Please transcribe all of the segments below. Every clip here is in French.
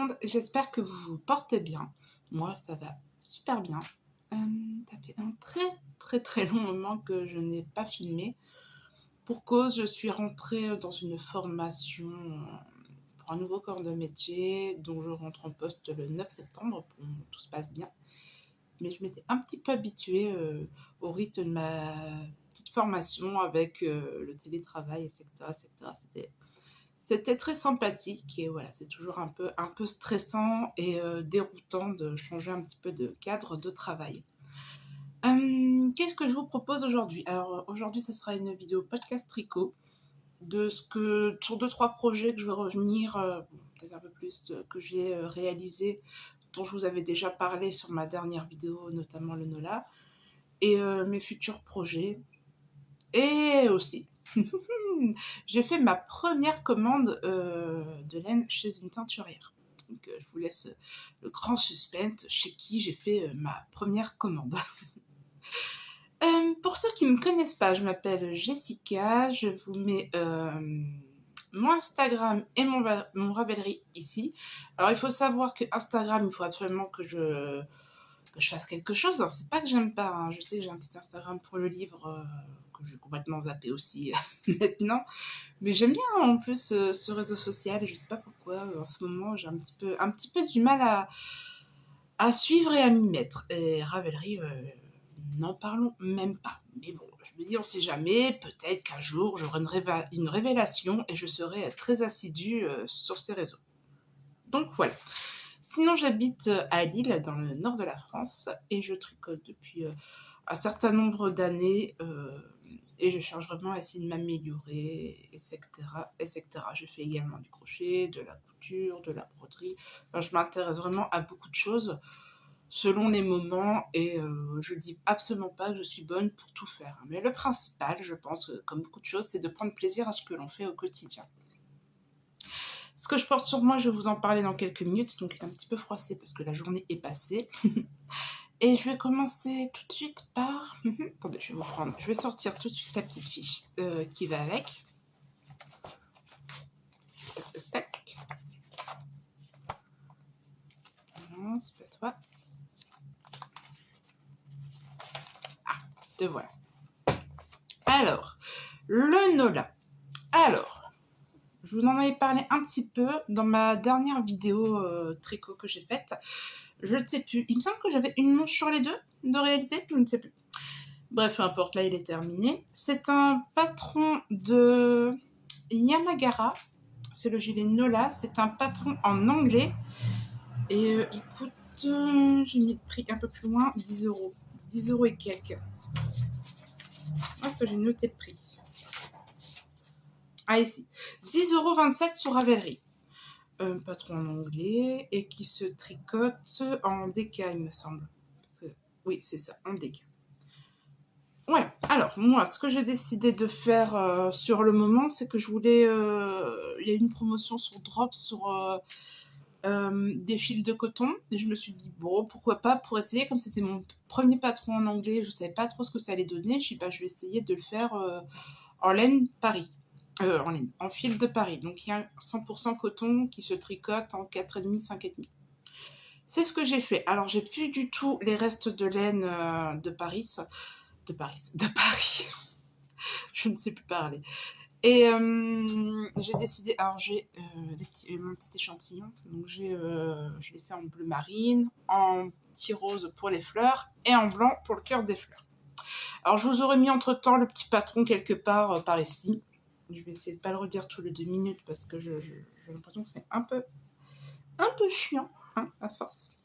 monde, j'espère que vous vous portez bien. Moi, ça va super bien. Ça fait un très long moment que je n'ai pas filmé. Pour cause, je suis rentrée dans une formation pour un nouveau corps de métier dont je rentre en poste le 9 septembre. Tout se passe bien. Mais je m'étais un petit peu habituée au rythme de ma petite formation avec le télétravail, etc. etc. C'était très sympathique et voilà, c'est toujours un peu stressant et déroutant de changer un petit peu de cadre de travail. Qu'est-ce que je vous propose aujourd'hui? Alors aujourd'hui, ce sera une vidéo podcast tricot sur 2-3 projets que je vais revenir, peut-être un peu plus, que j'ai réalisé, dont je vous avais déjà parlé sur ma dernière vidéo, notamment le Nola, et mes futurs projets. Et aussi, j'ai fait ma première commande de laine chez une teinturière. Donc je vous laisse le grand suspense chez qui j'ai fait ma première commande. Pour ceux qui ne me connaissent pas, je m'appelle Jessica, je vous mets mon Instagram et mon Ravelry ici. Alors il faut savoir que Instagram, il faut absolument que je fasse quelque chose. Hein. C'est pas que j'aime pas, hein. Je sais que j'ai un petit Instagram pour le livre que j'ai complètement zappé aussi maintenant. Mais j'aime bien en plus ce réseau social et je sais pas pourquoi en ce moment j'ai un petit peu du mal à suivre et à m'y mettre. Et Ravelry, n'en parlons même pas. Mais bon, je me dis on sait jamais, peut-être qu'un jour j'aurai une révélation et je serai très assidue sur ces réseaux. Donc voilà. Sinon j'habite à Lille dans le nord de la France et je tricote depuis un certain nombre d'années et je cherche vraiment à essayer de m'améliorer, etc., etc. Je fais également du crochet, de la couture, de la broderie. Enfin, je m'intéresse vraiment à beaucoup de choses selon les moments et je dis absolument pas que je suis bonne pour tout faire. Mais le principal, je pense, comme beaucoup de choses, c'est de prendre plaisir à ce que l'on fait au quotidien. Ce que je porte sur moi, je vais vous en parler dans quelques minutes, donc il est un petit peu froissé parce que la journée est passée. Et je vais commencer tout de suite par... Attendez, je vais sortir tout de suite la petite fiche qui va avec. Tac, tac, tac. Non, c'est pas toi. Ah, te voilà. Alors, le Nola. Alors, je vous en avais parlé un petit peu dans ma dernière vidéo tricot que j'ai faite. Je ne sais plus. Il me semble que j'avais une manche sur les deux de réaliser, je ne sais plus. Bref, peu importe, là il est terminé. C'est un patron de Yamagara. C'est le gilet Nola. C'est un patron en anglais. Et il coûte, j'ai mis le prix un peu plus loin, 10 euros. 10 euros et quelques. Ah, ça j'ai noté le prix. Ah, ici. 10,27 € sur Ravelry. Patron en anglais et qui se tricote en déca, il me semble. Oui, c'est ça, en déca. Voilà. Alors, moi, ce que j'ai décidé de faire sur le moment, c'est que je voulais... il y a une promotion sur Drop sur des fils de coton. Et je me suis dit, bon, pourquoi pas, pour essayer. Comme c'était mon premier patron en anglais, je ne savais pas trop ce que ça allait donner. Je dis, bah, je vais essayer de le faire en laine Paris. En fil de Paris. Donc, il y a 100% coton qui se tricote en 4,5, 5,5. C'est ce que j'ai fait. Alors, j'ai plus du tout les restes de laine de Paris. De Paris. Je ne sais plus parler. Et j'ai décidé, alors j'ai mon petit échantillon, donc je l'ai fait en bleu marine, en petit rose pour les fleurs et en blanc pour le cœur des fleurs. Alors je vous aurais mis entre temps le petit patron quelque part par ici. Je vais essayer de ne pas le redire tous les 2 minutes parce que j'ai l'impression que c'est un peu chiant hein, à force.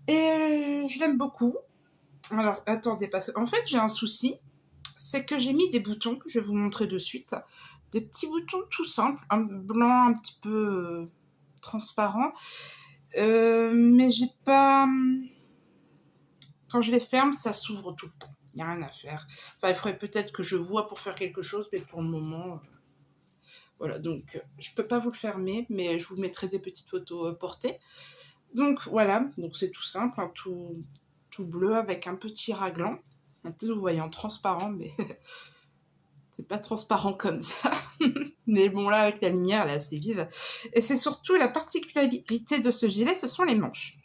Et je l'aime beaucoup. Alors attendez, parce qu'en fait j'ai un souci, c'est que j'ai mis des boutons, je vais vous montrer de suite. Des petits boutons tout simples, un blanc un petit peu transparent. Mais j'ai pas... Quand je les ferme, ça s'ouvre tout le temps. Il n'y a rien à faire. Enfin, il faudrait peut-être que je vois pour faire quelque chose, mais pour le moment... Voilà, donc je peux pas vous le fermer, mais je vous mettrai des petites photos portées. Donc voilà, donc c'est tout simple, hein, tout bleu avec un petit raglan. En plus, vous voyez en transparent, mais c'est pas transparent comme ça. Mais bon, là, avec la lumière, elle est assez vive. Et c'est surtout la particularité de ce gilet, ce sont les manches.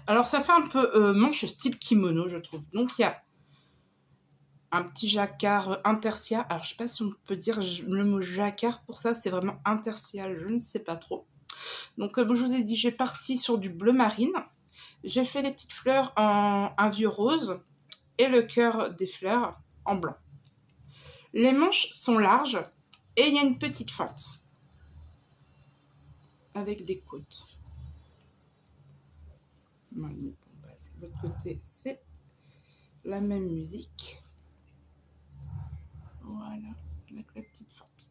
Alors, ça fait un peu manche style kimono, je trouve. Donc, il y a un petit jacquard intersia. Alors, je sais pas si on peut dire le mot jacquard pour ça, c'est vraiment intersia, je ne sais pas trop. Donc, comme je vous ai dit, j'ai parti sur du bleu marine. J'ai fait les petites fleurs en un vieux rose et le cœur des fleurs en blanc. Les manches sont larges et il y a une petite fente avec des côtes. De l'autre côté, c'est la même musique. Voilà, avec la petite fente.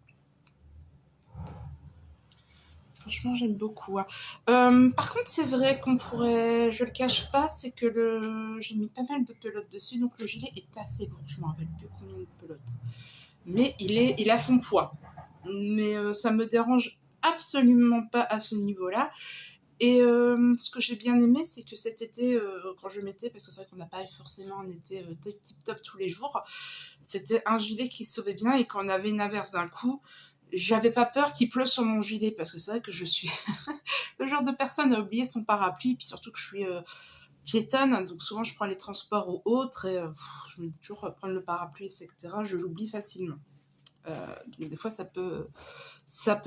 Franchement, j'aime beaucoup. Par contre, c'est vrai qu'on pourrait... Je le cache pas, c'est que j'ai mis pas mal de pelotes dessus, donc le gilet est assez lourd. Je me rappelle plus combien de pelotes. Mais il a son poids. Mais ça me dérange absolument pas à ce niveau-là. Et ce que j'ai bien aimé, c'est que cet été, quand je mettais, parce que c'est vrai qu'on n'a pas forcément un été tip-top tous les jours, c'était un gilet qui se sauvait bien et quand on avait une averse d'un coup, j'avais pas peur qu'il pleuve sur mon gilet parce que c'est vrai que je suis le genre de personne à oublier son parapluie, puis surtout que je suis piétonne, donc souvent je prends les transports ou autres et je me dis toujours prendre le parapluie, etc. Je l'oublie facilement. Donc des fois ça peut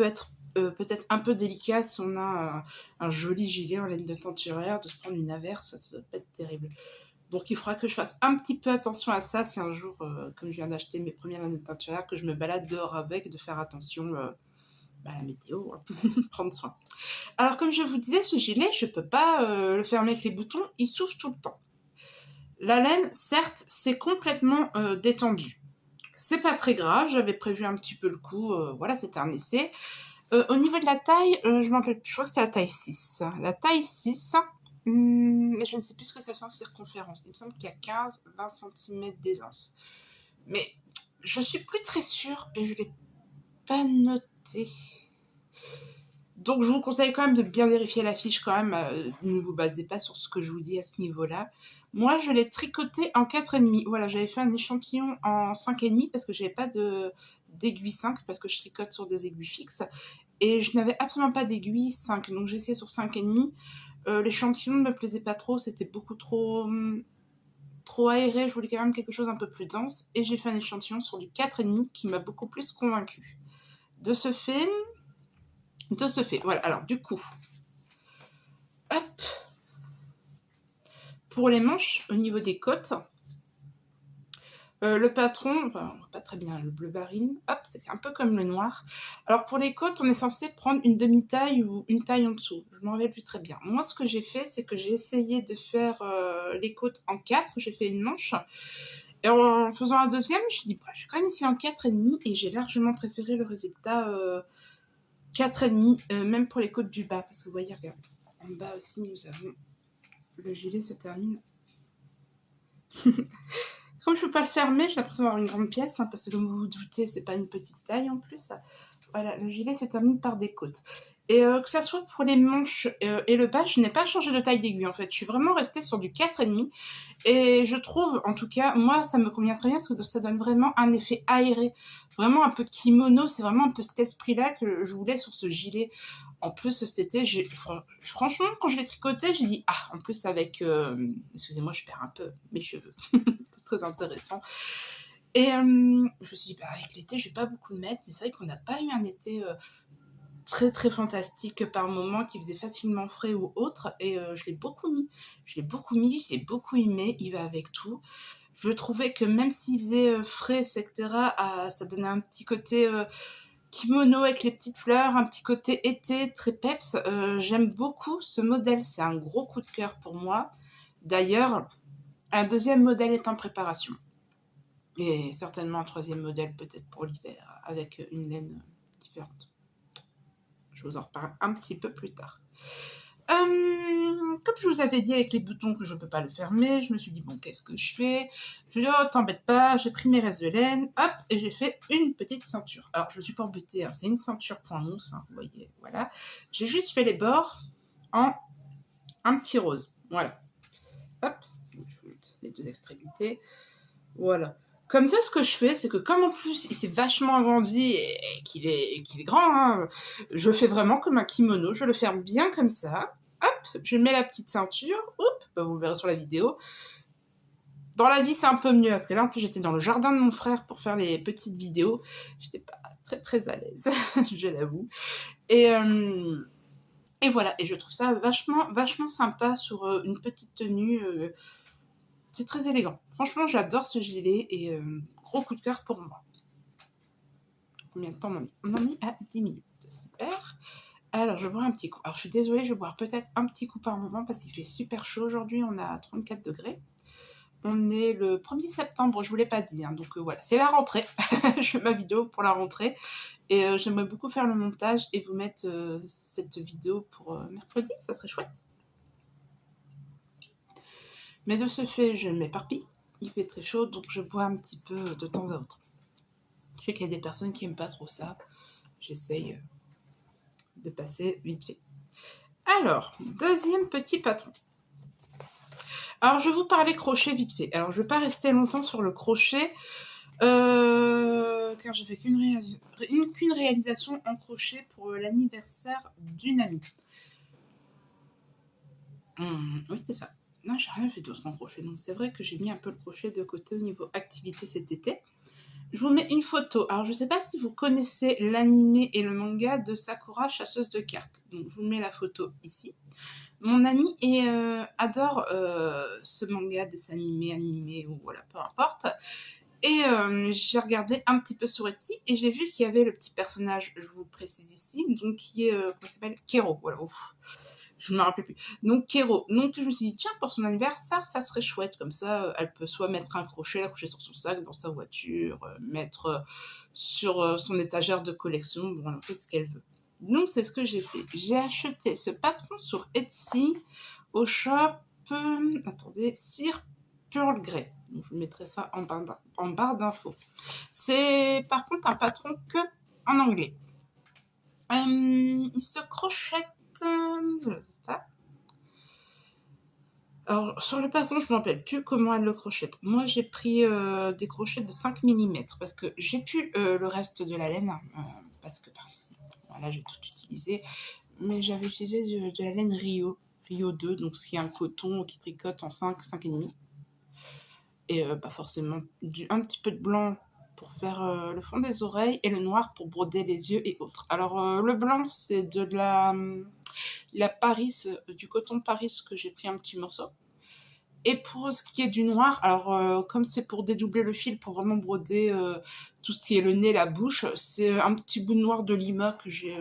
être peut-être un peu délicat si on a un joli gilet en laine de teinturière, de se prendre une averse, ça doit pas être terrible. Donc il faudra que je fasse un petit peu attention à ça si un jour, comme je viens d'acheter mes premières laines de teinturière, que je me balade dehors avec, de faire attention à la météo, hein. Prendre soin. Alors comme je vous disais, ce gilet, je peux pas le fermer avec les boutons, il souffle tout le temps. La laine, certes, c'est complètement détendu. C'est pas très grave, j'avais prévu un petit peu le coup, voilà, c'était un essai. Au niveau de la taille, je m'en rappelle plus, je crois que c'est la taille 6. La taille 6, mais je ne sais plus ce que ça fait en circonférence. Il me semble qu'il y a 15-20 cm d'aisance. Mais je suis plus très sûre et je ne l'ai pas noté. Donc je vous conseille quand même de bien vérifier la fiche quand même. Ne vous basez pas sur ce que je vous dis à ce niveau-là. Moi, je l'ai tricoté en 4,5. Voilà, j'avais fait un échantillon en 5,5 parce que j'avais pas d'aiguille 5 parce que je tricote sur des aiguilles fixes. Et je n'avais absolument pas d'aiguille 5. Donc j'ai essayé sur 5,5. L'échantillon ne me plaisait pas trop. C'était beaucoup trop aéré. Je voulais quand même quelque chose un peu plus dense. Et j'ai fait un échantillon sur du 4,5 qui m'a beaucoup plus convaincue. De ce fait, voilà. Alors du coup, hop, pour les manches, au niveau des côtes, le patron, enfin, on voit pas très bien le bleu marine, hop, c'est un peu comme le noir. Alors pour les côtes, on est censé prendre une demi-taille ou une taille en dessous. Je m'en rappelle plus très bien. Moi, ce que j'ai fait, c'est que j'ai essayé de faire les côtes en 4. J'ai fait une manche. Et en faisant un deuxième, je dis, bah, je vais quand même essayer en 4,5 et j'ai largement préféré le résultat 4,5, même pour les côtes du bas. Parce que vous voyez, regarde, en bas aussi, nous avons le gilet se termine. Comme je ne peux pas le fermer, j'ai l'impression d'avoir une grande pièce, parce que comme vous vous doutez, c'est pas une petite taille en plus. Voilà, le gilet se termine par des côtes. Et que ça soit pour les manches et le bas, je n'ai pas changé de taille d'aiguille en fait. Je suis vraiment restée sur du 4,5. Et je trouve, en tout cas, moi, ça me convient très bien parce que ça donne vraiment un effet aéré. Vraiment un peu kimono, c'est vraiment un peu cet esprit-là que je voulais sur ce gilet. En plus, cet été, franchement, quand je l'ai tricoté, j'ai dit, ah, en plus avec... excusez-moi, je perds un peu mes cheveux. C'est très intéressant. Et je me suis dit, bah, avec l'été, je vais pas beaucoup le mettre, mais c'est vrai qu'on n'a pas eu un été très très fantastique par moment, qui faisait facilement frais ou autre, et je l'ai beaucoup mis. J'ai beaucoup aimé, il va avec tout. Je trouvais que même s'il faisait frais, etc., ça donnait un petit côté kimono avec les petites fleurs, un petit côté été, très peps. J'aime beaucoup ce modèle, c'est un gros coup de cœur pour moi. D'ailleurs, un deuxième modèle est en préparation. Et certainement un troisième modèle peut-être pour l'hiver, avec une laine différente. Je vous en reparle un petit peu plus tard. Comme je vous avais dit avec les boutons que je ne peux pas le fermer, je me suis dit, bon, qu'est-ce que je fais? Je dis, oh, t'embête pas, j'ai pris mes restes de laine, hop, et j'ai fait une petite ceinture. Alors, je ne suis pas embêtée, hein, c'est une ceinture point mousse, hein, vous voyez, voilà. J'ai juste fait les bords en un petit rose, voilà. Hop, les deux extrémités, voilà. Comme ça, ce que je fais, c'est que comme en plus il s'est vachement agrandi et qu'il est grand, hein, je fais vraiment comme un kimono, je le ferme bien comme ça. Hop, je mets la petite ceinture, hop, bah, vous le verrez sur la vidéo. Dans la vie, c'est un peu mieux, parce que là, en plus, j'étais dans le jardin de mon frère pour faire les petites vidéos. J'étais pas très très à l'aise, je l'avoue. Et voilà, et je trouve ça vachement sympa sur une petite tenue. C'est très élégant. Franchement, j'adore ce gilet et gros coup de cœur pour moi. Combien de temps on en est? On en est à 10 minutes. Super. Alors, je bois un petit coup. Alors, je suis désolée, je vais boire peut-être un petit coup par moment parce qu'il fait super chaud aujourd'hui. On a 34 degrés. On est le 1er septembre, je ne vous l'ai pas dit. Hein, donc voilà, c'est la rentrée. Je fais ma vidéo pour la rentrée. Et j'aimerais beaucoup faire le montage et vous mettre cette vidéo pour mercredi. Ça serait chouette. Mais de ce fait, je m'éparpille. Il fait très chaud, donc je bois un petit peu de temps à autre. Je sais qu'il y a des personnes qui n'aiment pas trop ça. J'essaye de passer vite fait. Alors, deuxième petit patron. Alors, je vais vous parler crochet vite fait. Alors, je ne vais pas rester longtemps sur le crochet, car je fais qu'une réalisation en crochet pour l'anniversaire d'une amie. Oui, c'est ça. Non, j'ai rien fait d'autre en crochet. Donc, c'est vrai que j'ai mis un peu le crochet de côté au niveau activité cet été. Je vous mets une photo. Alors, je ne sais pas si vous connaissez l'anime et le manga de Sakura, chasseuse de cartes. Donc, je vous mets la photo ici. Mon ami adore ce manga, dessin animé ou voilà, peu importe. Et j'ai regardé un petit peu sur Etsy et j'ai vu qu'il y avait le petit personnage, je vous le précise ici, donc qui est, comment il s'appelle, Kero. Voilà, ouf, je ne me rappelle plus. Donc Kero. Donc je me suis dit, tiens, pour son anniversaire, ça serait chouette. Comme ça, elle peut soit mettre un crochet, l'accrocher sur son sac, dans sa voiture, mettre sur son étagère de collection. Bon, elle fait ce qu'elle veut. Donc c'est ce que j'ai fait. J'ai acheté ce patron sur Etsy au shop, attendez, Cire Pearl Grey. Donc, je vous mettrai ça en barre d'infos. C'est par contre un patron que en anglais. Il se crochette. Alors, sur le patron, je ne me rappelle plus comment elle le crochette. Moi, j'ai pris des crochets de 5 mm parce que j'ai plus le reste de la laine. Parce que voilà, j'ai tout utilisé. Mais j'avais utilisé de la laine Rio 2, donc ce qui est un coton qui tricote en 5,5,5. Et pas forcément un petit peu de blanc pour faire le fond des oreilles et le noir pour broder les yeux et autres. Alors le blanc, c'est de la Paris, du coton Paris que j'ai pris un petit morceau. Et pour ce qui est du noir, alors comme c'est pour dédoubler le fil, pour vraiment broder tout ce qui est le nez, la bouche, c'est un petit bout de noir de Lima que j'ai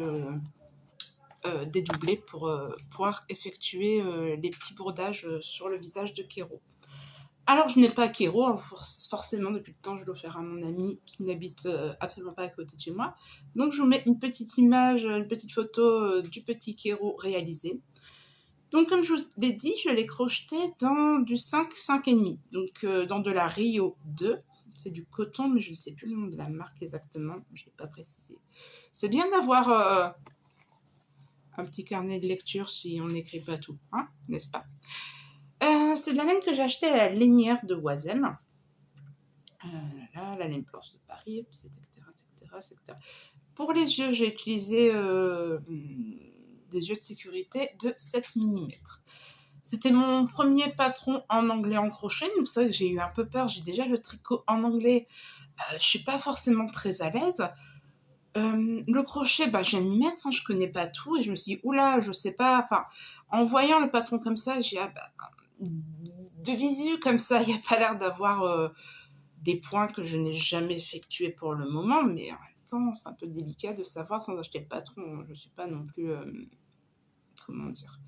dédoublé pour pouvoir effectuer les petits brodages sur le visage de Kero. Alors, je n'ai pas Kero, hein, forcément, depuis le temps, je dois faire à mon ami qui n'habite absolument pas à côté de chez moi. Donc, je vous mets une petite image, une petite photo du petit Kero réalisé. Donc, comme je vous l'ai dit, je l'ai crocheté dans du 5,5,5. Donc, dans de la Rio 2. C'est du coton, mais je ne sais plus le nom de la marque exactement. Je ne l'ai pas précisé. C'est bien d'avoir un petit carnet de lecture si on n'écrit pas tout, hein, n'est-ce pas? C'est de la laine que j'ai achetée à la lainière de Oisem. La laine blanche de Paris, etc., etc. Pour les yeux, j'ai utilisé des yeux de sécurité de 7 mm. C'était mon premier patron en anglais en crochet, donc c'est vrai que j'ai eu un peu peur. J'ai déjà le tricot en anglais. Je ne suis pas forcément très à l'aise. Le crochet, je viens de m'y mettre, hein, je connais pas tout, et je me suis dit, oula, je sais pas. Enfin, en voyant le patron comme ça, j'ai de visu comme ça, il n'y a pas l'air d'avoir des points que je n'ai jamais effectués pour le moment, mais en même temps, c'est un peu délicat de savoir sans acheter le patron. Je ne suis pas non plus, comment dire,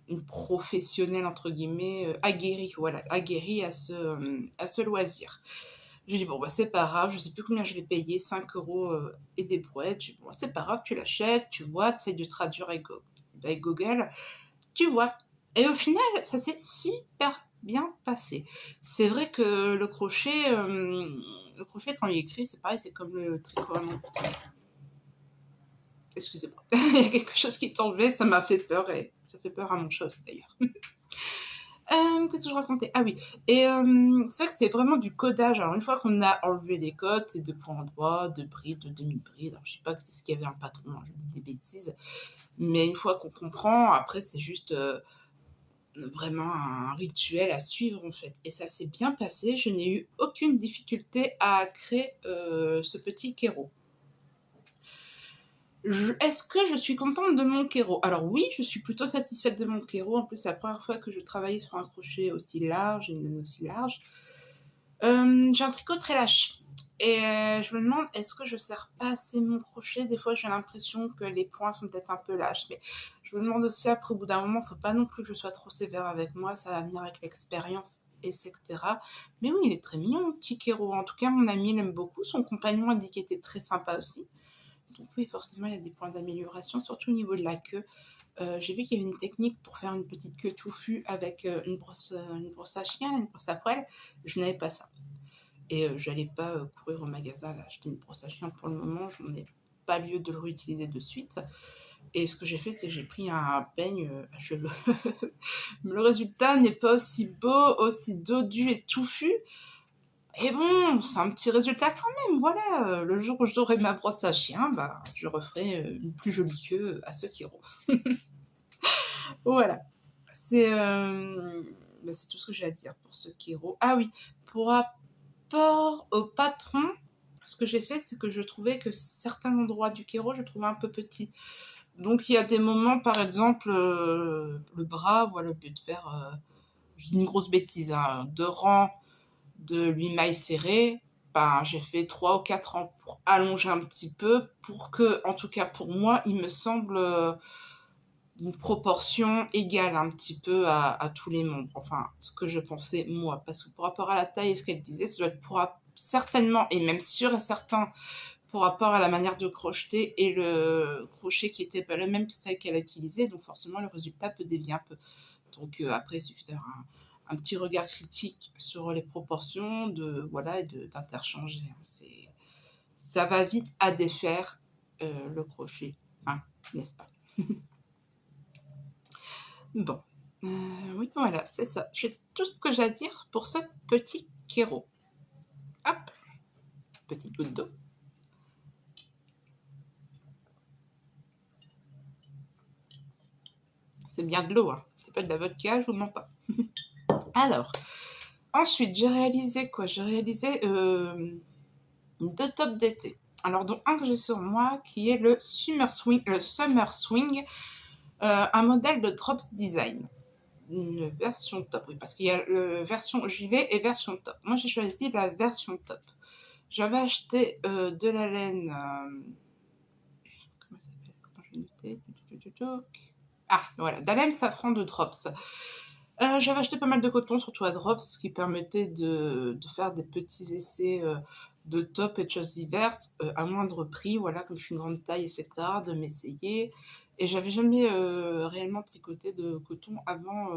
une professionnelle, entre guillemets, aguerrie, voilà, aguerrie à ce loisir. J'ai dit, bon, c'est pas grave, je sais plus combien je l'ai payé, 5 € et des brouettes. J'ai dit, bon, c'est pas grave, tu l'achètes, tu vois, tu essaies de traduire avec Google, tu vois. Et au final, ça s'est super bien passé. C'est vrai que le crochet, quand il est écrit, c'est pareil, c'est comme le tricot à mon... Excusez-moi, il y a quelque chose qui est tombé, ça m'a fait peur et ça fait peur à mon chat aussi d'ailleurs. Qu'est-ce que je racontais? Ah oui, et c'est vrai que c'est vraiment du codage. Alors une fois qu'on a enlevé les codes, c'est de point droit, de bride, de demi-bride. Alors je sais pas que c'est ce qu'il y avait un patron, hein, je dis des bêtises. Mais une fois qu'on comprend, après c'est juste vraiment un rituel à suivre en fait. Et ça s'est bien passé, je n'ai eu aucune difficulté à créer ce petit kéro. Est-ce que je suis contente de mon kéro? Alors oui, je suis plutôt satisfaite de mon kéro. En plus, c'est la première fois que je travaillais sur un crochet aussi large, une laine aussi large. J'ai un tricot très lâche. Et je me demande, est-ce que je serre pas assez mon crochet? Des fois, j'ai l'impression que les points sont peut-être un peu lâches. Mais je me demande aussi, après, au bout d'un moment, il ne faut pas non plus que je sois trop sévère avec moi. Ça va venir avec l'expérience, etc. Mais oui, il est très mignon, mon petit kéro. En tout cas, mon ami l'aime beaucoup. Son compagnon a dit qu'il était très sympa aussi. Donc oui, forcément, il y a des points d'amélioration, surtout au niveau de la queue. J'ai vu qu'il y avait une technique pour faire une petite queue touffue avec une brosse à chien, une brosse à poil. Je n'avais pas ça. Et j'allais pas courir au magasin là, acheter une brosse à chien pour le moment. Je n'en ai pas lieu de le réutiliser de suite. Et ce que j'ai fait, c'est que j'ai pris un peigne à cheveux. Le résultat n'est pas aussi beau, aussi dodu et touffu. Et bon, c'est un petit résultat quand même, voilà. Le jour où j'aurai ma brosse à chien, bah, je referai une plus jolie queue à ce kéro. Voilà. C'est tout ce que j'ai à dire pour ce kéro. Ah oui, pour rapport au patron, ce que j'ai fait, c'est que je trouvais que certains endroits du kéro, je trouvais un peu petit. Donc il y a des moments, par exemple, le bras, voilà, au lieu de faire une grosse bêtise, hein, 2 rangs de 8 mailles serrées, ben, j'ai fait 3 ou 4 rangs pour allonger un petit peu, pour que, en tout cas pour moi, il me semble une proportion égale un petit peu à tous les membres. Enfin, ce que je pensais moi, parce que par rapport à la taille et ce qu'elle disait, ça doit être certainement, et même sûr et certain, par rapport à la manière de crocheter et le crochet qui était pas le même que celle qu'elle a utilisé, donc forcément le résultat peut dévier un peu. Donc après, il suffit d'avoir un petit regard critique sur les proportions, voilà, et d'interchanger. Ça va vite à défaire le crochet, hein, n'est-ce pas? Bon, oui, voilà, c'est ça. J'ai tout ce que j'ai à dire pour ce petit kéro. Hop, petite goutte d'eau. C'est bien de l'eau, hein. C'est pas de la vodka, je vous mens pas. Alors, ensuite, j'ai réalisé quoi? J'ai réalisé 2 tops d'été. Alors, dont un que j'ai sur moi, qui est le Summer Swing, un modèle de Drops Design. Une version top, oui, parce qu'il y a version gilet et version top. Moi, j'ai choisi la version top. J'avais acheté de la laine... comment ça s'appelle? Comment je vais noter? Ah, voilà, de la laine safran de Drops. J'avais acheté pas mal de coton, surtout à Drops, ce qui permettait de faire des petits essais de top et de choses diverses à moindre prix, voilà, comme je suis une grande taille, etc., de m'essayer. Et j'avais jamais réellement tricoté de coton avant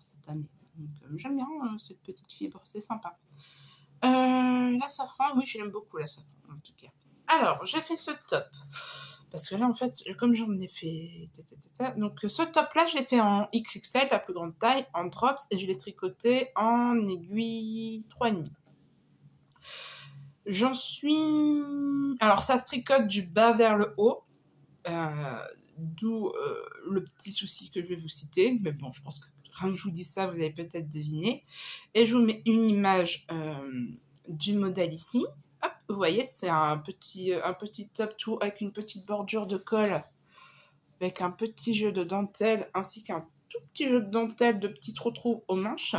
cette année. Donc j'aime bien cette petite fibre, c'est sympa. La safran, oui, je l'aime beaucoup, la safran, en tout cas. Alors, j'ai fait ce top. Parce que là, en fait, comme j'en ai fait... Donc, ce top-là, je l'ai fait en XXL, la plus grande taille, en drops, et je l'ai tricoté en aiguille 3,5. J'en suis... Alors, ça se tricote du bas vers le haut, d'où le petit souci que je vais vous citer. Mais bon, je pense que rien que je vous dis ça, vous avez peut-être deviné. Et je vous mets une image du modèle ici. Hop, vous voyez, c'est un petit top tout avec une petite bordure de colle, avec un petit jeu de dentelle, ainsi qu'un tout petit jeu de dentelle de petits trous aux manches.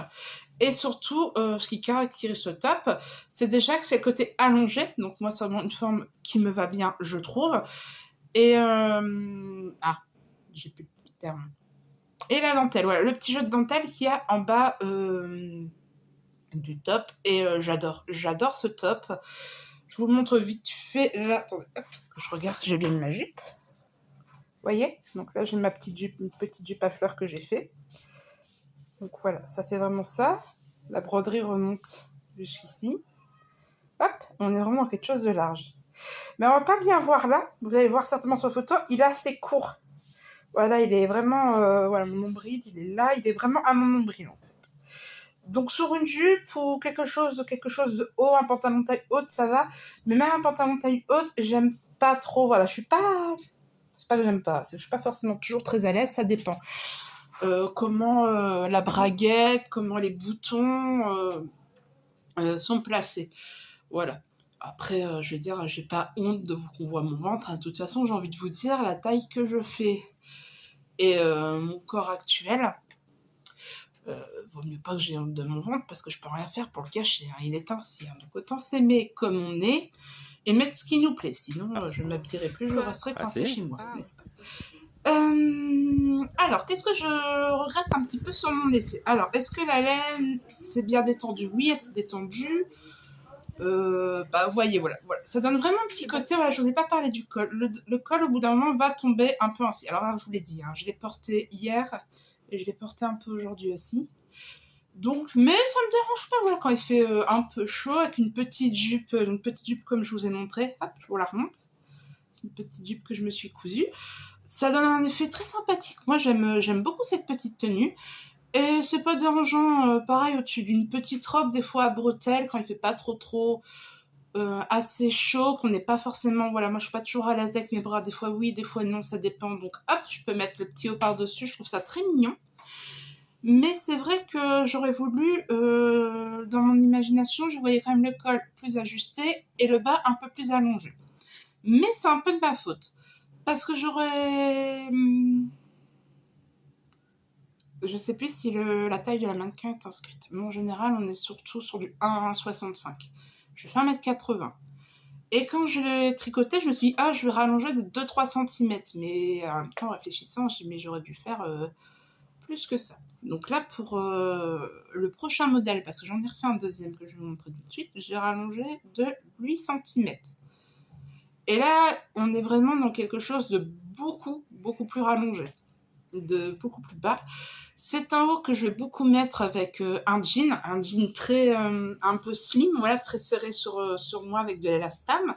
Et surtout, ce qui caractérise ce top, c'est déjà que c'est le côté allongé. Donc moi, c'est vraiment une forme qui me va bien, je trouve. Et j'ai plus de terme. Et la dentelle, voilà, le petit jeu de dentelle qu'il y a en bas du top. Et j'adore ce top. Je vous le montre vite fait. Là, attendez, hop, que je regarde, j'ai bien ma jupe. Vous voyez? Donc là, j'ai ma petite jupe, une petite jupe à fleurs que j'ai fait. Donc voilà, ça fait vraiment ça. La broderie remonte jusqu'ici. Hop, on est vraiment dans quelque chose de large. Mais on va pas bien voir là. Vous allez voir certainement sur photo, il est assez court. Voilà, il est vraiment... voilà, mon nombril, il est là. Il est vraiment à mon nombril, en fait. Donc sur une jupe ou quelque chose de haut, un pantalon taille haute, ça va. Mais même un pantalon taille haute, j'aime pas trop. Voilà, je suis pas... C'est pas que j'aime pas, c'est que je suis pas forcément toujours très à l'aise, ça dépend. Comment la braguette, comment les boutons sont placés. Voilà. Après, je veux dire, j'ai pas honte de qu'on voit mon ventre. Hein. De toute façon, j'ai envie de vous dire, la taille que je fais et mon corps actuel, vaut mieux pas que j'ai honte de mon ventre parce que je peux rien faire pour le cacher. Hein. Il est ainsi. Hein. Donc autant s'aimer comme on est et mettre ce qui nous plaît. Sinon, je m'habillerai plus, je resterai coincée chez moi, n'est-ce pas? Alors, qu'est-ce que je regrette un petit peu sur mon essai? Alors, est-ce que la laine s'est bien détendue? Oui, elle s'est détendue. Bah, vous voyez, voilà. Ça donne vraiment un petit côté. Voilà, je vous ai pas parlé du col. Le col, au bout d'un moment, va tomber un peu ainsi. Alors là, je vous l'ai dit, hein, je l'ai porté hier et je l'ai porté un peu aujourd'hui aussi. Donc, mais ça me dérange pas, voilà, quand il fait un peu chaud, avec une petite jupe comme je vous ai montré. Hop, je vous la remonte. C'est une petite jupe que je me suis cousue. Ça donne un effet très sympathique. Moi, j'aime beaucoup cette petite tenue. Et c'est pas dérangeant, pareil, au-dessus d'une petite robe, des fois à bretelles, quand il fait pas trop assez chaud, qu'on n'est pas forcément... Voilà, moi, je suis pas toujours à l'aise avec mes bras. Des fois, oui, des fois, non, ça dépend. Donc, hop, je peux mettre le petit haut par-dessus. Je trouve ça très mignon. Mais c'est vrai que j'aurais voulu, dans mon imagination, je voyais quand même le col plus ajusté et le bas un peu plus allongé. Mais c'est un peu de ma faute. Parce que j'aurais... Je sais plus si la taille de la mannequin est inscrite. Mais en général, on est surtout sur du 1,65. Je fais 1,80 m. Et quand je l'ai tricoté, je me suis dit, je vais rallonger de 2-3 cm. Mais en même temps, en réfléchissant, j'ai dit, mais j'aurais dû faire plus que ça. Donc là, pour le prochain modèle, parce que j'en ai refait un deuxième que je vais vous montrer tout de suite, j'ai rallongé de 8 cm. Et là, on est vraiment dans quelque chose de beaucoup plus rallongé, de beaucoup plus bas. C'est un haut que je vais beaucoup mettre avec un jean très un peu slim, voilà, très serré sur moi avec de l'élastane.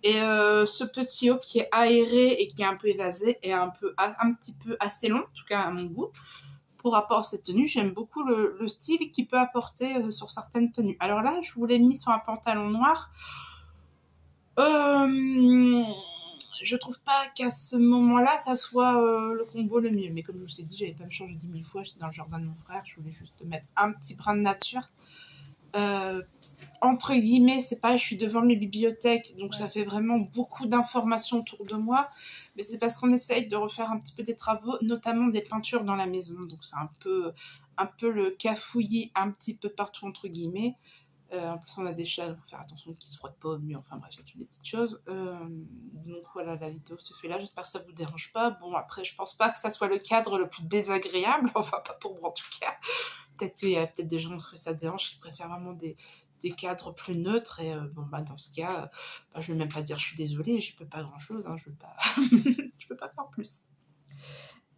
Et ce petit haut qui est aéré et qui est un peu évasé et un petit peu assez long, en tout cas à mon goût. Pour rapport à cette tenue, j'aime beaucoup le style qu'il peut apporter sur certaines tenues. Alors là, je vous l'ai mis sur un pantalon noir. Je trouve pas qu'à ce moment-là, ça soit le combo le mieux. Mais comme je vous ai dit, j'avais pas me changer 10 000 fois. J'étais dans le jardin de mon frère. Je voulais juste mettre un petit brin de nature. Entre guillemets, c'est pareil, je suis devant mes bibliothèques, donc ça fait vraiment beaucoup d'informations autour de moi. Mais c'est parce qu'on essaye de refaire un petit peu des travaux, notamment des peintures dans la maison. Donc c'est un peu le cafouillis un petit peu partout, entre guillemets. En plus, on a des chats, il faut faire attention qu'ils ne se frottent pas au mur. Enfin bref, il y a toutes des petites choses. Donc voilà, la vidéo se fait là. J'espère que ça ne vous dérange pas. Bon, après, je pense pas que ça soit le cadre le plus désagréable. Enfin, pas pour moi en tout cas. Peut-être qu'il y a des gens que ça dérange qui préfèrent vraiment des cadres plus neutres. Et dans ce cas, je ne vais même pas dire je suis désolée, je peux pas grand-chose. Hein, je ne peux pas faire plus.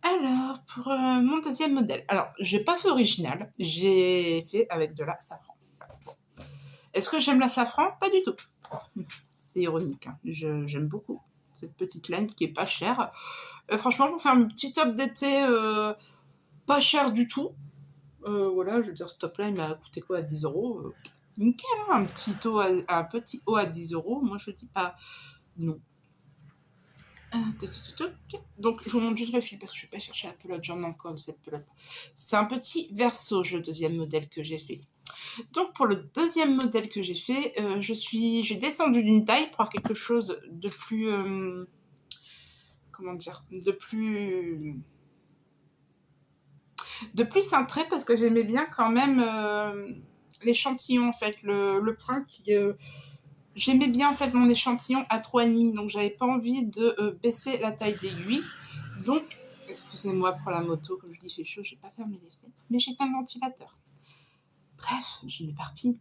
Alors, pour mon deuxième modèle. Alors, j'ai pas fait original. J'ai fait avec de la safran. Est-ce que j'aime la safran? Pas du tout. C'est ironique. Hein. J'aime beaucoup cette petite laine qui est pas chère. Franchement, pour faire un petit top d'été pas cher du tout. Voilà, je veux dire, ce top-là, il m'a coûté quoi, à 10 €. Nickel, hein, un petit haut à 10 €. Moi, je dis pas non. Donc, je vous montre juste le fil parce que je ne vais pas chercher la pelote. J'en ai encore de cette pelote. C'est un petit verso, le deuxième modèle que j'ai fait. Donc, pour le deuxième modèle que j'ai fait, j'ai descendu d'une taille pour avoir quelque chose de plus... comment dire? De plus cintré parce que j'aimais bien quand même l'échantillon, en fait. Le point qui... J'aimais bien en fait mon échantillon à 3,5, donc j'avais pas envie de baisser la taille d'aiguille. Donc, excusez-moi pour la moto, comme je dis, il fait chaud, j'ai pas fermé les fenêtres, mais j'ai un ventilateur. Bref, je m'éparpille.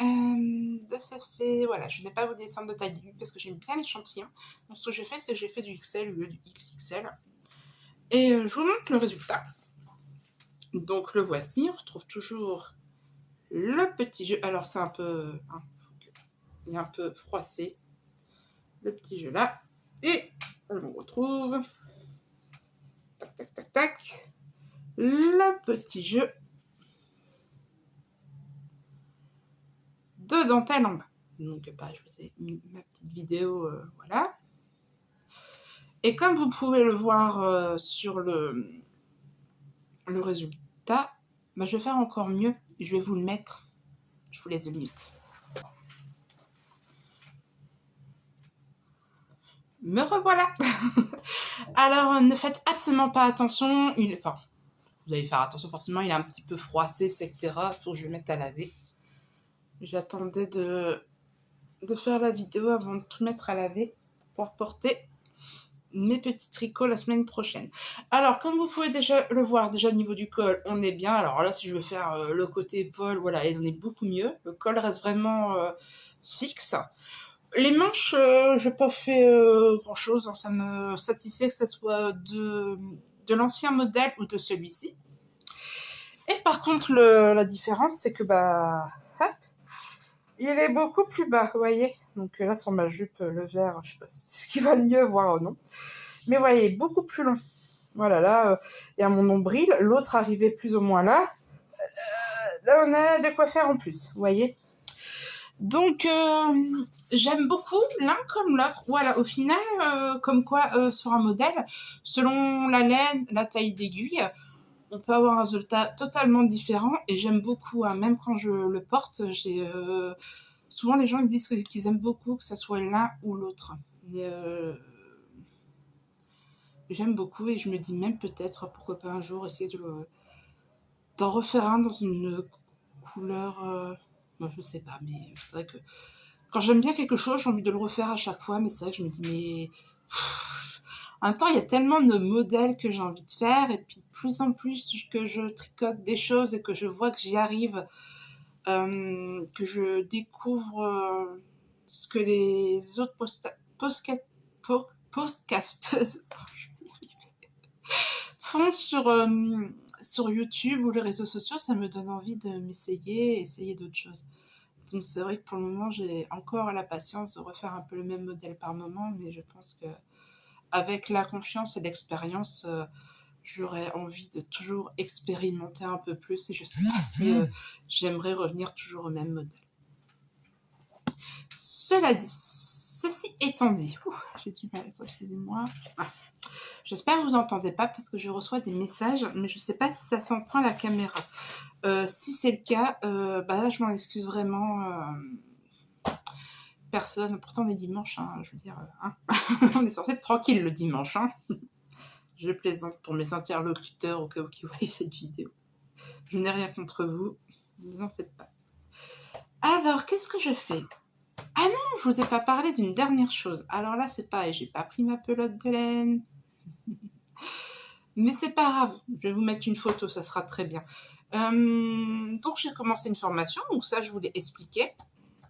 De ce fait, voilà, je n'ai pas vous descendre de taille d'aiguille parce que j'aime bien l'échantillon. Donc, ce que j'ai fait, c'est que j'ai fait du XL au lieu du XXL. Et je vous montre le résultat. Donc, le voici, on retrouve toujours le petit jeu. Alors, c'est un peu... Hein, il est un peu froissé. Le petit jeu là. Et on retrouve... Tac, tac, tac, tac. Le petit jeu de dentelle en bas. Donc, bah, je vous ai mis ma petite vidéo, voilà. Et comme vous pouvez le voir sur le résultat, bah, je vais faire encore mieux. Je vais vous le mettre. Je vous laisse 2 minutes. Me revoilà. Alors, ne faites absolument pas attention. Enfin, vous allez faire attention forcément, il est un petit peu froissé, etc. Faut que je le mette à laver. J'attendais de faire la vidéo avant de tout mettre à laver pour porter mes petits tricots la semaine prochaine. Alors, comme vous pouvez déjà le voir, déjà au niveau du col, on est bien. Alors là, si je veux faire le côté épaule, voilà, on est beaucoup mieux. Le col reste vraiment fixe. Les manches, je n'ai pas fait grand-chose. Hein. Ça me satisfait que ce soit de l'ancien modèle ou de celui-ci. Et par contre, la différence, c'est que, bah, hop, il est beaucoup plus bas, vous voyez. Donc là, sur ma jupe, le vert, je sais pas si c'est ce qui va le mieux, voir ou non. Mais vous voyez, beaucoup plus long. Voilà, là, il y a mon nombril. L'autre arrivait plus ou moins là. Là, on a de quoi faire en plus, vous voyez. Donc, j'aime beaucoup l'un comme l'autre. Voilà, au final, comme quoi, sur un modèle, selon la laine, la taille d'aiguille, on peut avoir un résultat totalement différent. Et j'aime beaucoup, hein, même quand je le porte, souvent les gens ils disent qu'ils aiment beaucoup que ce soit l'un ou l'autre. J'aime beaucoup et je me dis même peut-être, pourquoi pas un jour, essayer d'en refaire un dans une couleur... Moi, je sais pas, mais c'est vrai que quand j'aime bien quelque chose, j'ai envie de le refaire à chaque fois, mais c'est vrai que je me dis, mais... En même temps, il y a tellement de modèles que j'ai envie de faire, et puis plus en plus que je tricote des choses et que je vois que j'y arrive, que je découvre ce que les autres podcasteuses font sur YouTube ou les réseaux sociaux, ça me donne envie de m'essayer, essayer d'autres choses. Donc c'est vrai que pour le moment, j'ai encore la patience de refaire un peu le même modèle par moment, mais je pense que avec la confiance et l'expérience, j'aurais envie de toujours expérimenter un peu plus et je sais pas si j'aimerais revenir toujours au même modèle. Cela dit, ceci étant dit, j'ai du mal, excusez-moi. J'espère que vous n'entendez pas parce que je reçois des messages, mais je ne sais pas si ça s'entend à la caméra. Si c'est le cas, bah là je m'en excuse vraiment. Personne, pourtant on est dimanche, hein, je veux dire, hein. On est censé être tranquille le dimanche. Hein. Je plaisante pour mes interlocuteurs au cas où ils voient cette vidéo. Je n'ai rien contre vous, ne vous en faites pas. Alors, qu'est-ce que je fais? Ah non, je vous ai pas parlé d'une dernière chose. Alors là, c'est pareil, j'ai pas pris ma pelote de laine. Mais c'est pas grave, je vais vous mettre une photo, ça sera très bien. Donc j'ai commencé une formation, donc ça je vous l'ai expliqué.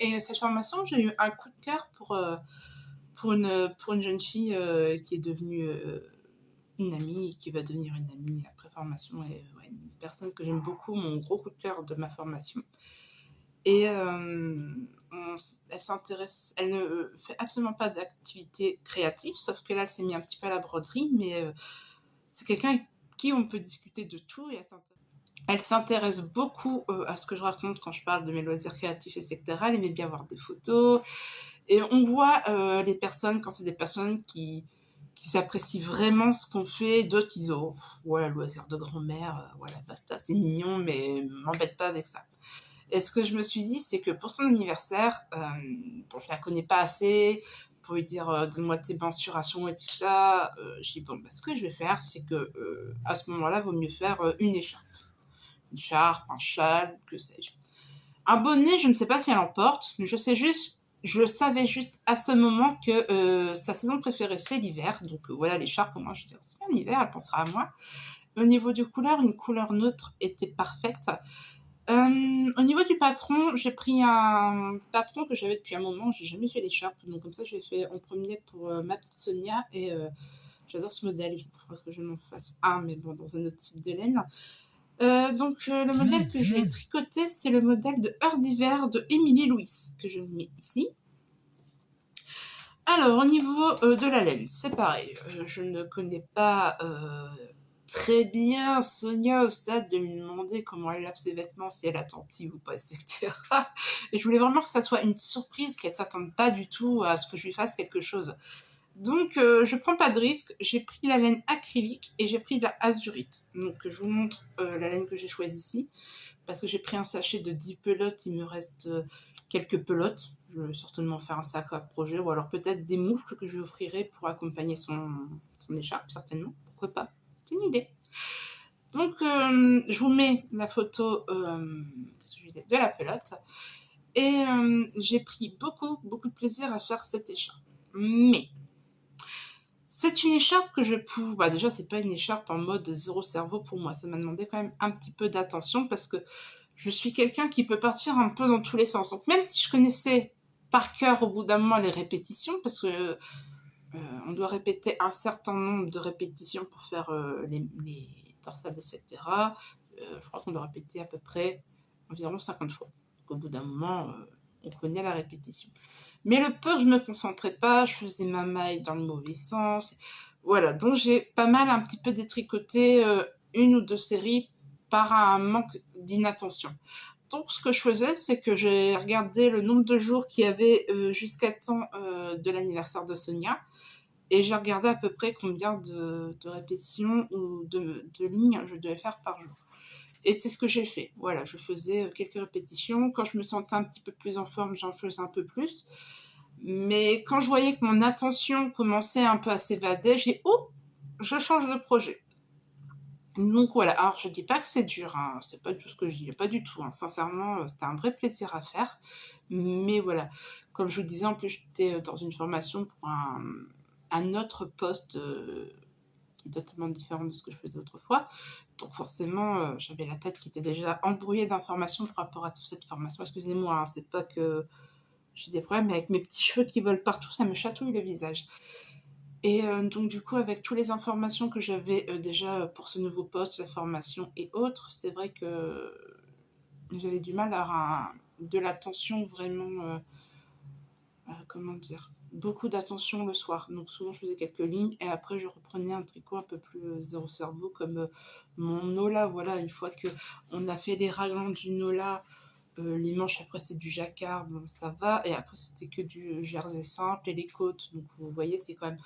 Et cette formation, j'ai eu un coup de cœur pour une jeune fille qui est devenue une amie et qui va devenir une amie après formation. Et ouais, une personne que j'aime beaucoup, mon gros coup de cœur de ma formation. Et elle ne fait absolument pas d'activité créative, sauf que là, elle s'est mis un petit peu à la broderie, mais c'est quelqu'un avec qui on peut discuter de tout et elle s'intéresse beaucoup à ce que je raconte quand je parle de mes loisirs créatifs, etc. Elle aimait bien voir des photos. Et on voit les personnes, quand c'est des personnes qui s'apprécient vraiment ce qu'on fait, d'autres qui disent oh, ouais, loisir de grand-mère, voilà, basta, c'est mignon, mais m'embête pas avec ça. Et ce que je me suis dit, c'est que pour son anniversaire, bon, je la connais pas assez pour lui dire donne-moi tes mensurations et tout ça. J'ai dit bon, bah, ce que je vais faire, c'est que à ce moment-là, il vaut mieux faire une écharpe. Une écharpe, un châle, que sais-je. Un bonnet, je ne sais pas si elle en porte, mais je savais juste à ce moment que sa saison préférée, c'est l'hiver. Donc voilà, l'écharpe, pour moi, je dis, c'est bien l'hiver, elle pensera à moi. Au niveau du couleur, une couleur neutre était parfaite. Au niveau du patron, j'ai pris un patron que j'avais depuis un moment, j'ai jamais fait l'écharpe, donc comme ça j'ai fait en premier pour ma petite Sonia et j'adore ce modèle, il faudra que je m'en fasse un, mais bon, dans un autre type de laine. Donc le modèle que je vais tricoter, c'est le modèle de Heure d'hiver de Émilie Louis, que je vous mets ici. Alors au niveau de la laine, c'est pareil, je ne connais pas très bien Sonia au stade de lui demander comment elle lave ses vêtements, si elle est attentive ou pas, etc. Et je voulais vraiment que ça soit une surprise, qu'elle ne s'attende pas du tout à ce que je lui fasse quelque chose. Donc, je prends pas de risque. J'ai pris la laine acrylique et j'ai pris de la azurite. Donc, je vous montre la laine que j'ai choisie ici. Parce que j'ai pris un sachet de 10 pelotes. Il me reste quelques pelotes. Je vais certainement faire un sac à projet. Ou alors peut-être des moufles que je lui offrirai pour accompagner son écharpe, certainement. Pourquoi pas? C'est une idée. Donc, je vous mets la photo de la pelote. Et j'ai pris beaucoup de plaisir à faire cette écharpe. Mais c'est une écharpe que je pousse. Bah déjà, c'est pas une écharpe en mode zéro cerveau pour moi. Ça m'a demandé quand même un petit peu d'attention parce que je suis quelqu'un qui peut partir un peu dans tous les sens. Donc même si je connaissais par cœur au bout d'un moment les répétitions, parce que on doit répéter un certain nombre de répétitions pour faire les torsades, etc. Je crois qu'on doit répéter à peu près environ 50 fois. Donc au bout d'un moment, on connaît la répétition. Mais le peu que je me concentrais pas, je faisais ma maille dans le mauvais sens. Voilà, donc j'ai pas mal un petit peu détricoté une ou deux séries par un manque d'inattention. Donc ce que je faisais, c'est que j'ai regardé le nombre de jours qu'il y avait jusqu'à temps de l'anniversaire de Sonia. Et j'ai regardé à peu près combien de répétitions ou de lignes je devais faire par jour. Et c'est ce que j'ai fait. Voilà, je faisais quelques répétitions. Quand je me sentais un petit peu plus en forme, j'en faisais un peu plus. Mais quand je voyais que mon attention commençait un peu à s'évader, j'ai dit « Oh, je change de projet ». Donc voilà, alors je dis pas que c'est dur, hein. C'est pas du tout ce que je dis, pas du tout. Hein. Sincèrement, c'était un vrai plaisir à faire. Mais voilà, comme je vous disais, en plus j'étais dans une formation pour un autre poste qui est totalement différent de ce que je faisais autrefois. Donc forcément, j'avais la tête qui était déjà embrouillée d'informations par rapport à toute cette formation. Excusez-moi, hein, c'est pas que j'ai des problèmes, mais avec mes petits cheveux qui volent partout, ça me chatouille le visage. Et donc du coup, avec toutes les informations que j'avais déjà pour ce nouveau poste, la formation et autres, c'est vrai que j'avais du mal à avoir de l'attention vraiment, comment dire, beaucoup d'attention le soir. Donc souvent je faisais quelques lignes et après je reprenais un tricot un peu plus zéro cerveau comme mon Nola. Voilà, une fois que on a fait les raglans du Nola, les manches après c'est du jacquard, bon ça va. Et après c'était que du jersey simple et les côtes. Donc vous voyez, c'est quand même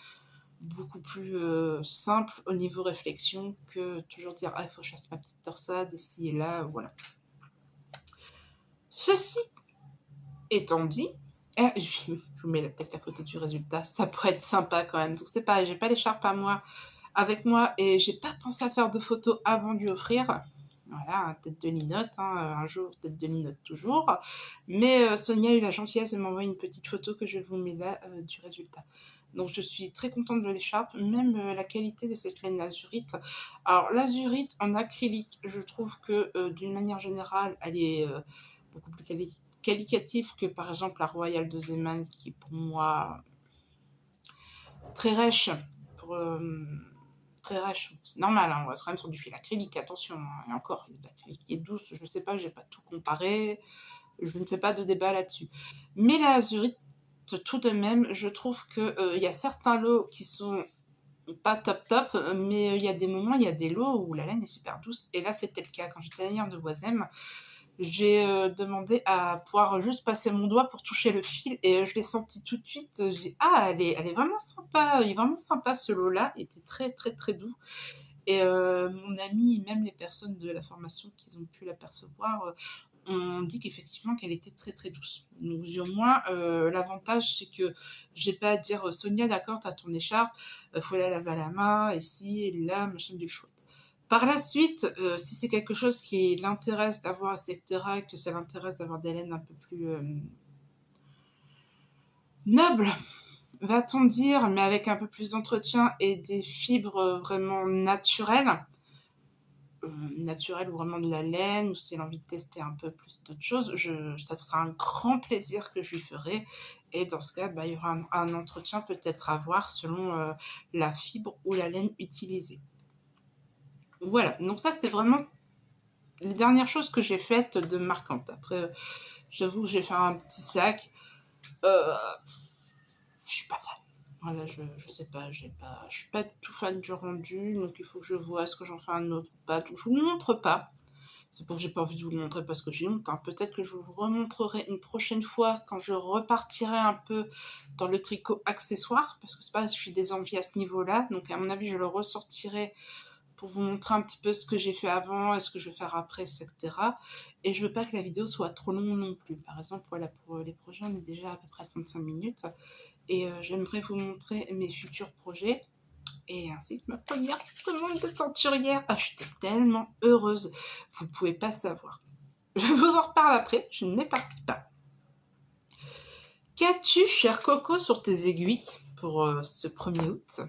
beaucoup plus simple au niveau réflexion que toujours dire ah il faut que je fasse ma petite torsade ici et là, voilà. Ceci étant dit, je vous mets peut-être la photo du résultat, ça pourrait être sympa quand même. Donc c'est pareil, j'ai pas l'écharpe à moi avec moi et j'ai pas pensé à faire de photos avant de lui offrir. Voilà, tête de linotte, hein, un jour tête de linotte toujours. Mais Sonia a eu la gentillesse de m'envoyer une petite photo que je vous mets là du résultat. Donc je suis très contente de l'écharpe, même la qualité de cette laine azurite. Alors l'azurite en acrylique, je trouve que d'une manière générale, elle est beaucoup plus qualitative que par exemple la Royale de Zeman, qui est pour moi très rêche. Très rêche, c'est normal, hein, on reste quand même sur du fil acrylique, attention, hein, et encore, il y a de l'acrylique qui est douce, je sais pas, j'ai pas tout comparé, je ne fais pas de débat là-dessus. Mais la azurite, tout de même, je trouve que y a certains lots qui sont pas top, mais il y a des moments, il y a des lots où la laine est super douce, et là c'était le cas quand j'étais à l'Anière de Voisem. J'ai demandé à pouvoir juste passer mon doigt pour toucher le fil et je l'ai senti tout de suite. J'ai ah elle est vraiment sympa, il est vraiment sympa ce lot-là, il était très doux. Et mon ami, même les personnes de la formation qui ont pu l'apercevoir, ont dit qu'effectivement qu'elle était très douce. Donc au moins l'avantage c'est que j'ai pas à dire Sonia d'accord t'as ton écharpe, faut la laver à la main, ici et là, machin du chouette. Par la suite, si c'est quelque chose qui l'intéresse d'avoir, etc., que ça l'intéresse d'avoir des laines un peu plus nobles, va-t-on dire, mais avec un peu plus d'entretien et des fibres vraiment naturelles ou vraiment de la laine, ou si elle a envie de tester un peu plus d'autres choses, ça sera un grand plaisir que je lui ferai. Et dans ce cas, il y aura un entretien peut-être à voir selon la fibre ou la laine utilisée. Voilà, donc ça c'est vraiment les dernières choses que j'ai faites de marquantes. Après, j'avoue que j'ai fait un petit sac. Je suis pas fan. Voilà, je sais pas, je suis pas tout fan du rendu, donc il faut que je vois est-ce que j'en fais un autre ou pas. Donc je vous le montre pas. C'est pour que j'ai pas envie de vous le montrer parce que j'ai honte, hein. Peut-être que je vous remontrerai une prochaine fois quand je repartirai un peu dans le tricot accessoire, parce que c'est pas, j'ai des envies à ce niveau-là. Donc à mon avis, je le ressortirai pour vous montrer un petit peu ce que j'ai fait avant et ce que je vais faire après, etc. Et je veux pas que la vidéo soit trop longue non plus. Par exemple, voilà, pour les projets, on est déjà à peu près 35 minutes. Et j'aimerais vous montrer mes futurs projets. Et ainsi que ma première commande de teinturière. Ah, j'étais tellement heureuse. Vous pouvez pas savoir. Je vous en reparle après, je n'éparpille pas. Qu'as-tu, cher Coco, sur tes aiguilles pour ce 1er août?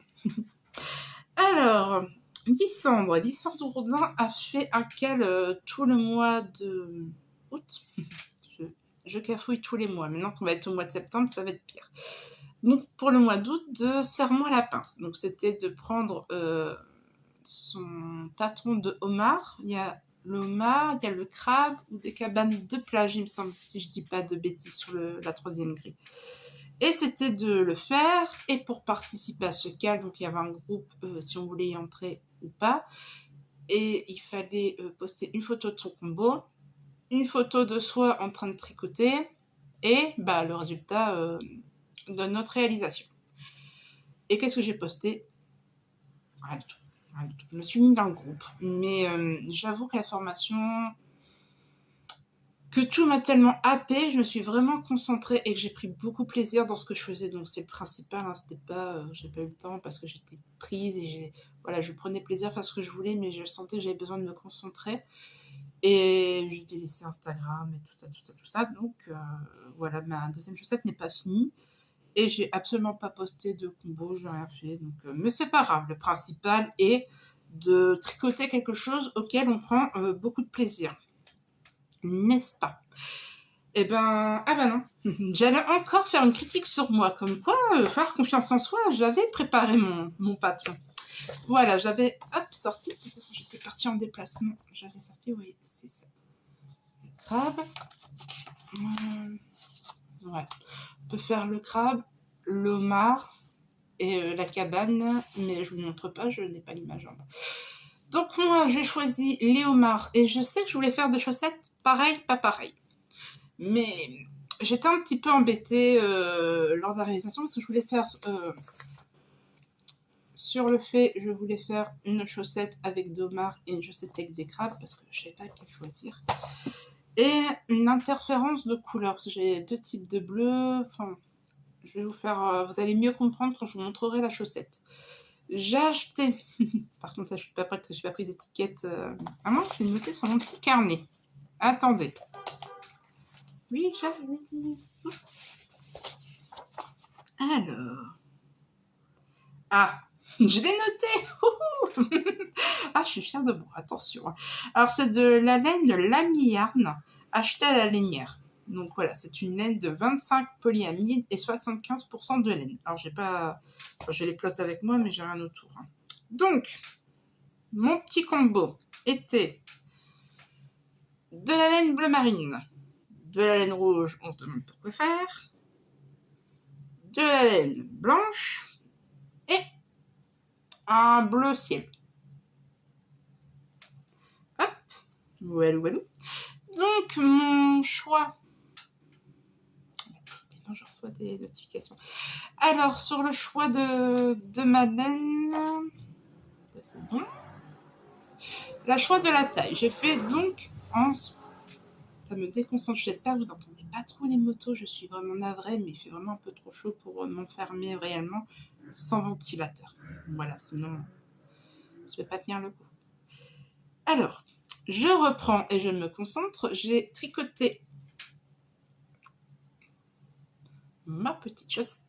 Alors, Lysandre Roudin a fait un cal tout le mois de août. Je cafouille tous les mois. Maintenant qu'on va être au mois de septembre, ça va être pire. Donc, pour le mois d'août, de serre-moi la pince. Donc, c'était de prendre son patron de homard. Il y a le homard, il y a le crabe ou des cabanes de plage, il me semble, si je dis pas de bêtises sur la 3e grille. Et c'était de le faire. Et pour participer à ce cal, donc il y avait un groupe, si on voulait y entrer ou pas. Et il fallait poster une photo de son combo, une photo de soi en train de tricoter et le résultat de notre réalisation. Et qu'est-ce que j'ai posté? Rien du tout. Je me suis mis dans le groupe. Mais j'avoue que la formation, que tout m'a tellement happée, je me suis vraiment concentrée et que j'ai pris beaucoup de plaisir dans ce que je faisais. Donc c'est le principal, hein, c'était pas, j'ai pas eu le temps parce que j'étais prise et je prenais plaisir à faire ce que je voulais, mais je sentais que j'avais besoin de me concentrer. Et j'ai délaissé Instagram et tout ça. Donc voilà, ma 2e chaussette n'est pas finie. Et j'ai absolument pas posté de combo, j'ai rien fait. Donc, mais c'est pas grave, le principal est de tricoter quelque chose auquel on prend beaucoup de plaisir. N'est-ce pas? Eh ben, non. J'allais encore faire une critique sur moi, comme quoi, faire confiance en soi, j'avais préparé mon patron. Voilà, j'avais, sorti, j'étais partie en déplacement, j'avais sorti, oui, c'est ça. Le crabe. Ouais. On peut faire le crabe, le homard et la cabane, mais je vous montre pas, je n'ai pas l'image en bas. Donc moi, j'ai choisi les homards et je sais que je voulais faire des chaussettes pareil, pas pareil. Mais j'étais un petit peu embêtée lors de la réalisation parce que je voulais faire... sur le fait, je voulais faire une chaussette avec des homards et une chaussette avec des crabes parce que je ne savais pas quelle choisir. Et une interférence de couleurs parce que j'ai 2 types de bleu. Enfin, je vais vous faire... vous allez mieux comprendre quand je vous montrerai la chaussette. J'ai acheté... Par contre, là, je suis pas prête parce que je n'ai pas pris d'étiquette. Ah non, je vais noter sur mon petit carnet. Attendez. Oui, j'arrive. Alors... Ah, je l'ai noté. Ah, je suis fière de moi, attention. Alors, c'est de la laine de Lamy-Yarn, achetée à la lainière. Donc voilà, c'est une laine de 25 polyamide et 75% de laine. Alors, j'ai les plots avec moi, mais j'ai rien autour. Donc, mon petit combo était de la laine bleu marine, de la laine rouge, on se demande pourquoi faire, de la laine blanche et un bleu ciel. Hop, voilà. Donc, mon choix... Décidément, je reçois des notifications. Alors, sur le choix de ma laine... C'est bon. La choix de la taille. J'ai fait donc en... Ça me déconcentre. J'espère que vous n'entendez pas trop les motos. Je suis vraiment navrée, mais il fait vraiment un peu trop chaud pour m'enfermer réellement sans ventilateur. Voilà, sinon, je ne vais pas tenir le coup. Alors, je reprends et je me concentre. J'ai tricoté ma petite chaussette.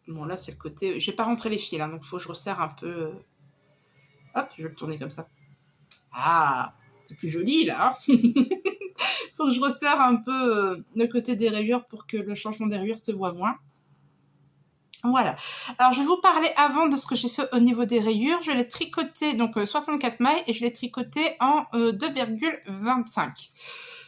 Bon, là, c'est le côté... Je n'ai pas rentré les fils, donc il faut que je resserre un peu... Hop, je vais le tourner comme ça. Ah, c'est plus joli, là. Faut que je resserre un peu le côté des rayures pour que le changement des rayures se voit moins. Voilà. Alors, je vais vous parler avant de ce que j'ai fait au niveau des rayures. Je l'ai tricoté, donc 64 mailles, et je l'ai tricoté en 2,25.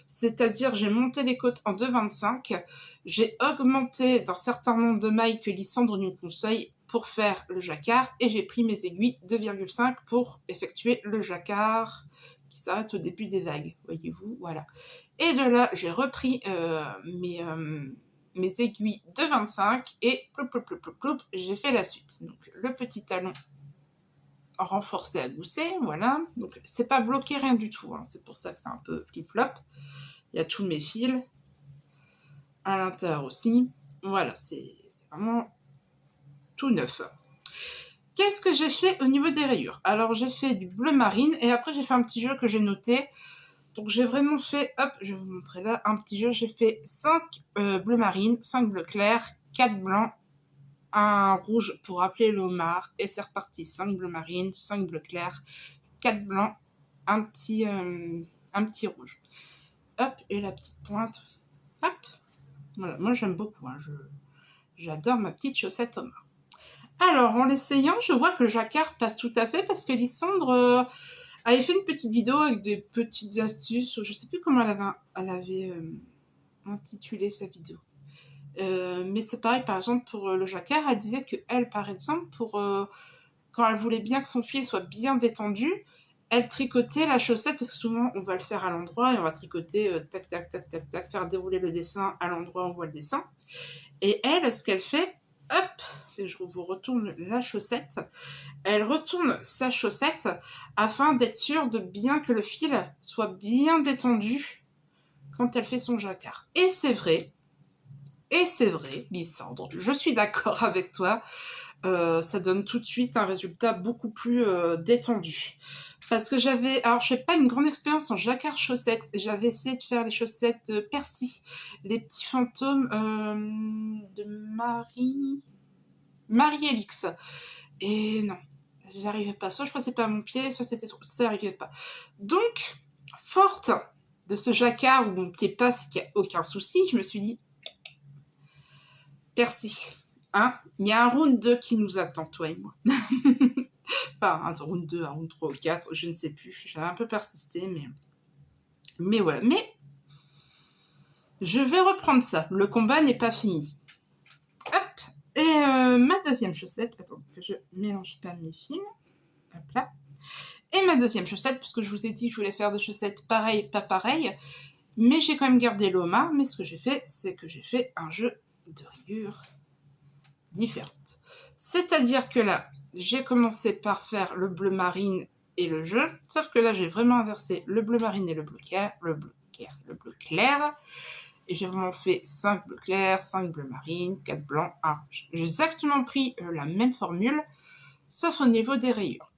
C'est-à-dire, j'ai monté les côtes en 2,25 J'ai augmenté d'un certain nombre de mailles que Lysandre nous conseille pour faire le jacquard et j'ai pris mes aiguilles 2,5 pour effectuer le jacquard qui s'arrête au début des vagues, voyez-vous, voilà. Et de là, j'ai repris mes aiguilles de 25 et ploup, ploup, ploup, ploup, ploup, j'ai fait la suite. Donc le petit talon renforcé à gousset, voilà. Donc c'est pas bloqué, rien du tout, hein. C'est pour ça que c'est un peu flip-flop. Il y a tous mes fils à l'intérieur aussi. Voilà, c'est vraiment tout neuf. Qu'est-ce que j'ai fait au niveau des rayures? Alors j'ai fait du bleu marine et après j'ai fait un petit jeu que j'ai noté. Donc j'ai vraiment fait, hop, je vais vous montrer là, un petit jeu. J'ai fait 5 bleus marines, 5 bleus clairs, 4 blancs, un rouge pour rappeler le homard. Et c'est reparti, 5 bleus marines, 5 bleus clairs, 4 blancs, un petit rouge. Hop, et la petite pointe, hop. Voilà, moi j'aime beaucoup, hein, j'adore ma petite chaussette homard. Alors, en l'essayant, je vois que le jacquard passe tout à fait parce que Lysandre avait fait une petite vidéo avec des petites astuces. Je ne sais plus comment elle avait intitulé sa vidéo. Mais c'est pareil, par exemple, pour le jacquard, elle disait que elle, par exemple, quand elle voulait bien que son fil soit bien détendu, elle tricotait la chaussette, parce que souvent, on va le faire à l'endroit et on va tricoter tac, tac, tac, tac, tac, faire dérouler le dessin à l'endroit où on voit le dessin. Et elle, ce qu'elle fait, hop, je vous retourne la chaussette, elle retourne sa chaussette afin d'être sûre de bien que le fil soit bien détendu quand elle fait son jacquard. Et c'est vrai, Lysandre, je suis d'accord avec toi, ça donne tout de suite un résultat beaucoup plus détendu. Parce que alors je n'ai pas une grande expérience en jacquard chaussettes, j'avais essayé de faire les chaussettes Percy, les petits fantômes de Marie-Élix. Et non, j'arrivais pas. Soit je passais pas à mon pied, soit c'était trop, ça n'arrivait pas. Donc, forte de ce jacquard où mon pied passe, qu'il n'y a aucun souci, je me suis dit, Percy, hein, il y a un round 2 qui nous attend, toi et moi. Enfin, un round 2, un round 3 ou 4, je ne sais plus. J'avais un peu persisté, mais voilà. Mais je vais reprendre ça. Le combat n'est pas fini. Hop. Et ma deuxième chaussette, attends, que je mélange pas mes fils. Hop là. Et ma deuxième chaussette, puisque je vous ai dit que je voulais faire des chaussettes pareilles, pas pareilles, mais j'ai quand même gardé l'Oma, mais ce que j'ai fait, c'est que j'ai fait un jeu de rayures différentes. C'est-à-dire que là, j'ai commencé par faire le bleu marine et le jeu, sauf que là, j'ai vraiment inversé le bleu marine et le bleu clair, et j'ai vraiment fait 5 bleus clairs, 5 bleus marines, 4 blancs, 1 rouge. J'ai exactement pris la même formule, sauf au niveau des rayures.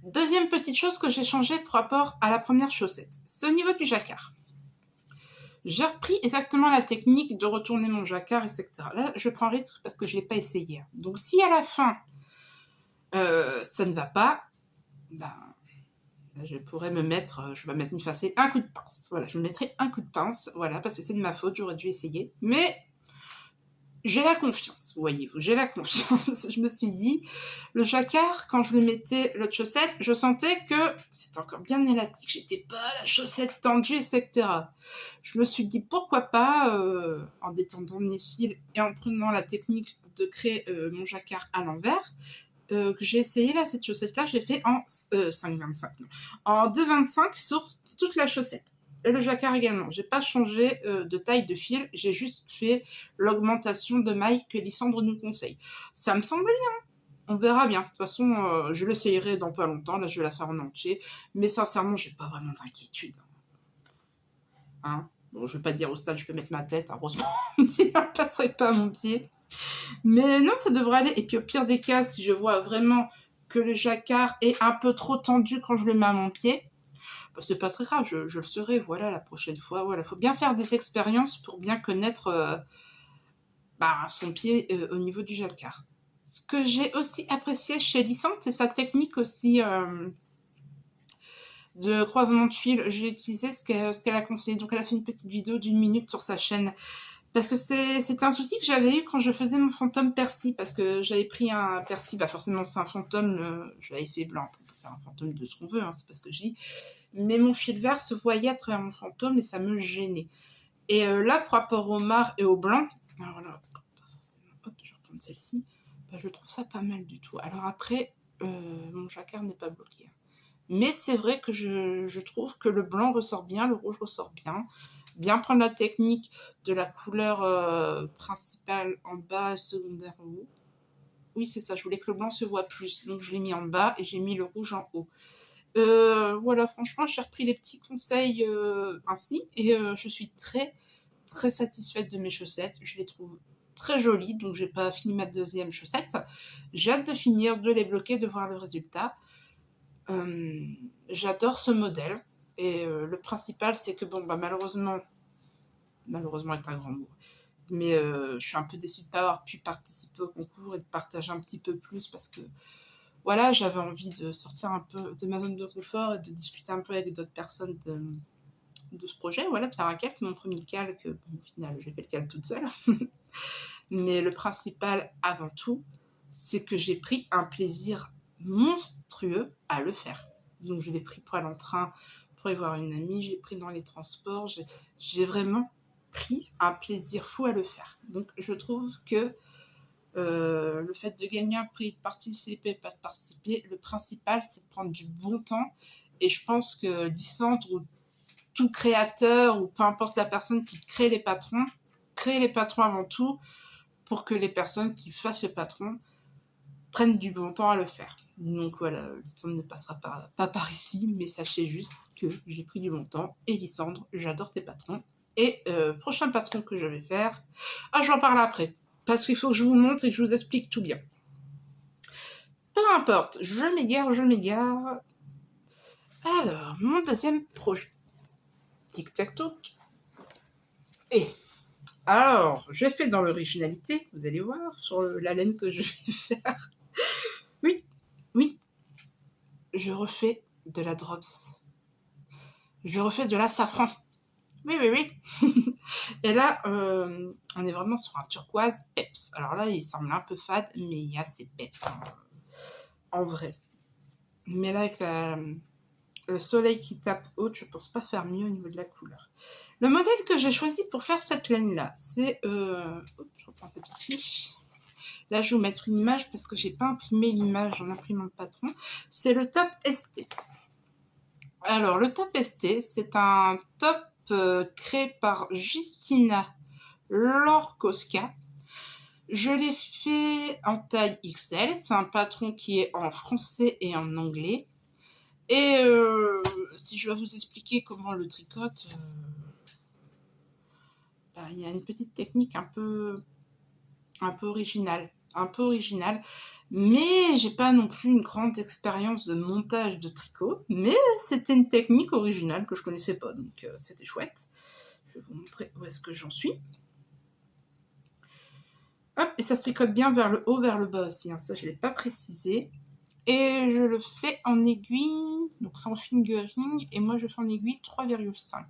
Deuxième petite chose que j'ai changé par rapport à la première chaussette, c'est au niveau du jacquard. J'ai repris exactement la technique de retourner mon jacquard, etc. Là, je prends risque parce que je ne l'ai pas essayé. Donc, si à la fin, ça ne va pas, ben, là, je pourrais me mettre, je vais mettre une facette, un coup de pince. Voilà, je me mettrai un coup de pince, voilà, parce que c'est de ma faute, j'aurais dû essayer. Mais j'ai la confiance, voyez-vous, j'ai la confiance. Je me suis dit, le jacquard, quand je le mettais, l'autre chaussette, je sentais que c'était encore bien élastique. J'étais pas la chaussette tendue, etc. Je me suis dit, pourquoi pas, en détendant mes fils et en prenant la technique de créer mon jacquard à l'envers, que j'ai essayé là, cette chaussette-là, j'ai fait en 5,25, en 2,25 sur toute la chaussette. Et le jacquard également. J'ai pas changé de taille de fil, j'ai juste fait l'augmentation de mailles que Lysandre nous conseille. Ça me semble bien. On verra bien. De toute façon, je l'essayerai dans pas longtemps. Là, je vais la faire en entier. Mais sincèrement, j'ai pas vraiment d'inquiétude. Hein, bon, je vais pas dire au stade, je peux mettre ma tête. Heureusement, si elle ne passerait pas à mon pied. Mais non, ça devrait aller. Et puis au pire des cas, si je vois vraiment que le jacquard est un peu trop tendu quand je le mets à mon pied, bah, c'est pas très grave, je le serai, voilà, la prochaine fois. Voilà, faut bien faire des expériences pour bien connaître son pied au niveau du jacquard. Ce que j'ai aussi apprécié chez Lysandre, c'est sa technique aussi de croisement de fil. J'ai utilisé ce qu'elle a conseillé. Donc elle a fait une petite vidéo d'1 minute sur sa chaîne. Parce que c'était un souci que j'avais eu quand je faisais mon fantôme Percy, parce que j'avais pris un Percy, bah forcément c'est un fantôme, je l'avais fait blanc, on peut faire un fantôme de ce qu'on veut, hein, c'est pas ce que je dis, mais mon fil vert se voyait à travers mon fantôme et ça me gênait. Et là, par rapport au marc et au blanc, alors là, hop, je vais reprendre celle-ci, bah, je trouve ça pas mal du tout. Alors après, mon jacquard n'est pas bloqué. Mais c'est vrai que je trouve que le blanc ressort bien, le rouge ressort bien. Bien prendre la technique de la couleur principale en bas, secondaire en haut. Oui, c'est ça, je voulais que le blanc se voit plus. Donc je l'ai mis en bas et j'ai mis le rouge en haut. Voilà, franchement, j'ai repris les petits conseils ainsi. Et je suis très, très satisfaite de mes chaussettes. Je les trouve très jolies, donc j'ai pas fini ma deuxième chaussette. J'ai hâte de finir, de les bloquer, de voir le résultat. J'adore ce modèle. Et le principal, c'est que bon, bah, malheureusement est un grand mot, mais je suis un peu déçue de ne pas avoir pu participer au concours et de partager un petit peu plus parce que voilà, j'avais envie de sortir un peu de ma zone de confort et de discuter un peu avec d'autres personnes de ce projet. Voilà, de faire un calque, c'est mon premier calque. Bon, au final, j'ai fait le calque toute seule. Mais le principal, avant tout, c'est que j'ai pris un plaisir monstrueux à le faire. Donc, je l'ai pris pour aller en train, pour y voir une amie, j'ai pris dans les transports, j'ai vraiment pris un plaisir fou à le faire. Donc, je trouve que le fait de gagner un prix, de participer, pas de participer, le principal, c'est de prendre du bon temps. Et je pense que Lysandre ou tout créateur, ou peu importe la personne qui crée les patrons avant tout, pour que les personnes qui fassent le patron prennent du bon temps à le faire. Donc voilà, Lysandre ne passera pas par ici, mais sachez juste que j'ai pris du bon temps. Et Lysandre, j'adore tes patrons. Et prochain patron que je vais faire, je vais en parler après, parce qu'il faut que je vous montre et que je vous explique tout bien. Peu importe, je m'égare. Alors, mon deuxième projet. Tic-tac-toc. Et alors, j'ai fait dans l'originalité, vous allez voir, sur la laine que je vais faire. Oui, je refais de la drops. Je refais de la safran. Oui. Et là, on est vraiment sur un turquoise peps. Alors là, il semble un peu fade, mais il y a ces peps, hein, en vrai. Mais là, avec le soleil qui tape haute, je pense pas faire mieux au niveau de la couleur. Le modèle que j'ai choisi pour faire cette laine-là, c'est... je reprends cette petite fiche. Là, je vais vous mettre une image parce que j'ai pas imprimé l'image en imprimant le patron. C'est le top ST. Alors, le top ST, c'est un top créé par Justina Lorkowska. Je l'ai fait en taille XL. C'est un patron qui est en français et en anglais. Et si je dois vous expliquer comment le tricote, il y a une petite technique un peu originale. Mais j'ai pas non plus une grande expérience de montage de tricot. Mais c'était une technique originale que je connaissais pas, donc c'était chouette. Je vais vous montrer où est-ce que j'en suis. Hop, et ça se tricote bien vers le haut, vers le bas aussi, hein. Ça je l'ai pas précisé. Et je le fais en aiguille, donc sans fingering, et moi je fais en aiguille 3,5.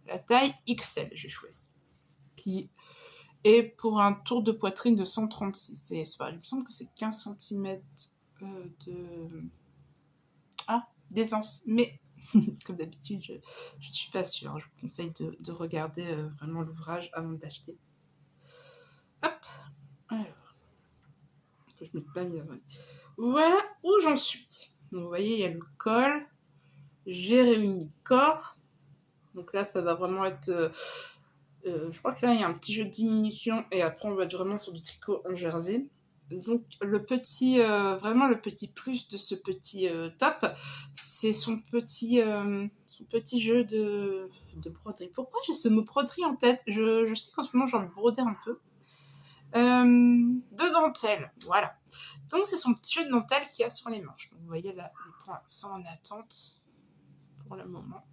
La taille XL, j'ai choisi. Qui est pour un tour de poitrine de 136. Il me semble que c'est 15 cm d'aisance. Mais, comme d'habitude, je ne suis pas sûre. Je vous conseille de regarder vraiment l'ouvrage avant d'acheter. Hop. Alors, que je mette pas mis avant. Voilà où j'en suis. Donc, vous voyez, il y a le col. J'ai réuni le corps. Donc là, ça va vraiment être... je crois que là, il y a un petit jeu de diminution. Et après, on va être vraiment sur du tricot en jersey. Donc vraiment le petit plus de ce petit top, c'est son petit jeu de broderie. Pourquoi j'ai ce mot broderie en tête? Je sais qu'en ce moment j'ai envie de broder un peu. De dentelle, voilà. Donc c'est son petit jeu de dentelle qu'il y a sur les manches. Donc, vous voyez là, les points sont en attente pour le moment.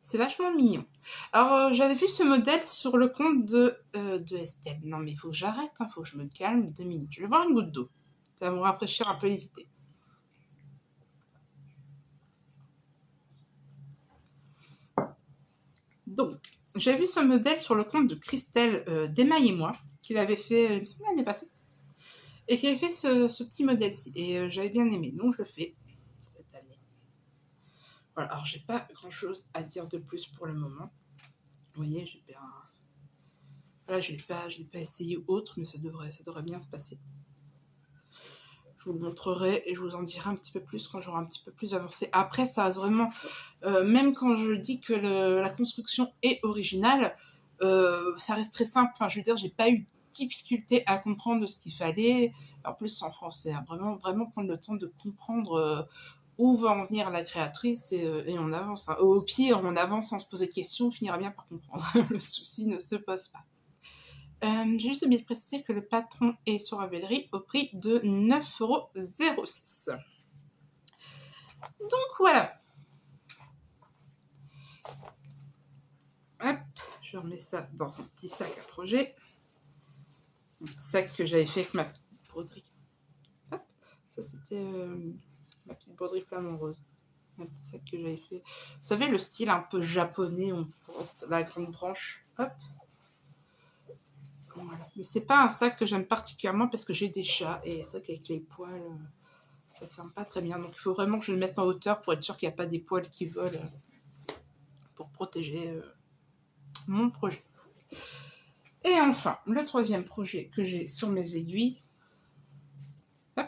C'est vachement mignon. Alors, j'avais vu ce modèle sur le compte de Estelle. Non, mais il faut que j'arrête, il faut que je me calme 2 minutes. Je vais boire une goutte d'eau. Ça va me rafraîchir un peu les idées. Donc, j'ai vu ce modèle sur le compte de Christelle Desmailles et moi, qu'il avait fait, il me semble, l'année passée. Et qui avait fait ce petit modèle-ci. Et j'avais bien aimé. Donc, je le fais cette année. Voilà, alors j'ai pas grand-chose à dire de plus pour le moment. Vous voyez, j'ai bien... Voilà, je l'ai pas essayé autre, mais ça devrait bien se passer. Je vous le montrerai et je vous en dirai un petit peu plus quand j'aurai un petit peu plus avancé. Après, ça reste vraiment... même quand je dis que la construction est originale, ça reste très simple. Enfin, je veux dire, j'ai pas eu de difficulté à comprendre ce qu'il fallait. En plus, c'est en français. Hein. Vraiment, vraiment prendre le temps de comprendre où va en venir la créatrice et on avance. Hein. Au pire, on avance sans se poser de questions, on finira bien par comprendre. Le souci ne se pose pas. J'ai juste oublié de préciser que le patron est sur Ravelry au prix de 9,06 €. Donc voilà. Hop, je remets ça dans son petit sac à projet. Un petit sac que j'avais fait avec ma petite broderie. Hop, ça c'était ma petite broderie flamant rose. Un petit sac que j'avais fait. Vous savez, le style un peu japonais, on pense la grande branche. Hop. Voilà. Mais c'est pas un sac que j'aime particulièrement parce que j'ai des chats et c'est vrai qu'avec les poils, ça se ferme pas très bien. Donc il faut vraiment que je le mette en hauteur pour être sûr qu'il n'y a pas des poils qui volent pour protéger mon projet. Et enfin, le troisième projet que j'ai sur mes aiguilles. Hop.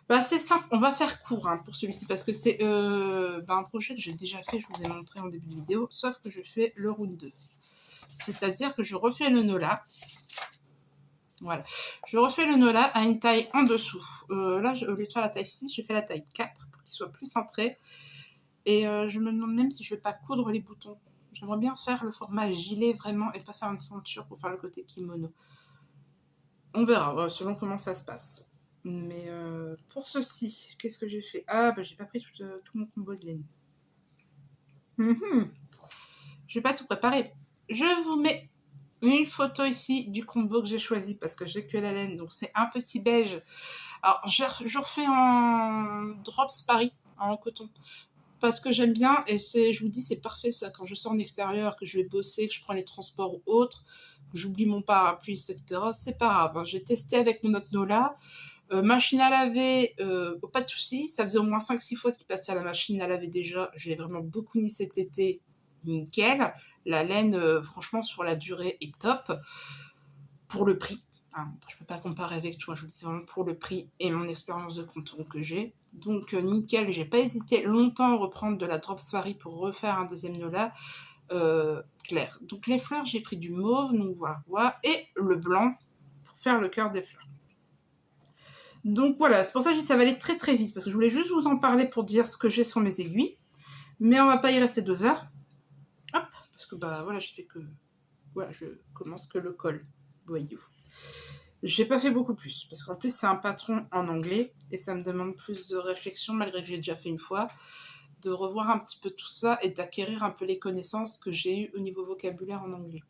Bah, c'est simple, on va faire court hein, pour celui-ci parce que c'est un projet que j'ai déjà fait, je vous ai montré en début de vidéo, sauf que je fais le round 2. C'est-à-dire que je refais le nola. Voilà. Je refais le nola à une taille en dessous. Là, au lieu de faire la taille 6, je fais la taille 4 pour qu'il soit plus centré. Et je me demande même si je ne vais pas coudre les boutons. J'aimerais bien faire le format gilet vraiment et pas faire une ceinture pour faire le côté kimono. On verra, selon comment ça se passe. Mais pour ceci, qu'est-ce que j'ai fait? Ah, bah j'ai pas pris tout mon combo de laine. Je vais pas tout préparer. Je vous mets une photo ici du combo que j'ai choisi parce que j'ai que la laine. Donc c'est un petit beige. Alors je refais en Drops Paris, en coton. Parce que j'aime bien et je vous dis, c'est parfait ça. Quand je sors en extérieur, que je vais bosser, que je prends les transports ou autres, que j'oublie mon parapluie, etc. C'est pas grave. Hein. J'ai testé avec mon autre Nola. Machine à laver, pas de soucis. Ça faisait au moins 5-6 fois qu'il passait à la machine à laver déjà. J'ai vraiment beaucoup mis cet été. Nickel. La laine, franchement, sur la durée est top. Pour le prix. Hein, je ne peux pas comparer avec toi. Je vous dis vraiment pour le prix et mon expérience de coton que j'ai. Donc, nickel. J'ai pas hésité longtemps à reprendre de la Drops Paris pour refaire un deuxième Nola. Clair. Donc, les fleurs, j'ai pris du mauve, donc voilà. Et le blanc pour faire le cœur des fleurs. Donc voilà, c'est pour ça que je dis que ça va aller très très vite, parce que je voulais juste vous en parler pour dire ce que j'ai sur mes aiguilles. Mais on va pas y rester 2 heures. Hop, parce que bah voilà, j'ai fait que... Voilà, je commence que le col, voyez-vous. J'ai pas fait beaucoup plus, parce qu'en plus c'est un patron en anglais, et ça me demande plus de réflexion, malgré que j'ai déjà fait une fois, de revoir un petit peu tout ça, et d'acquérir un peu les connaissances que j'ai eues au niveau vocabulaire en anglais.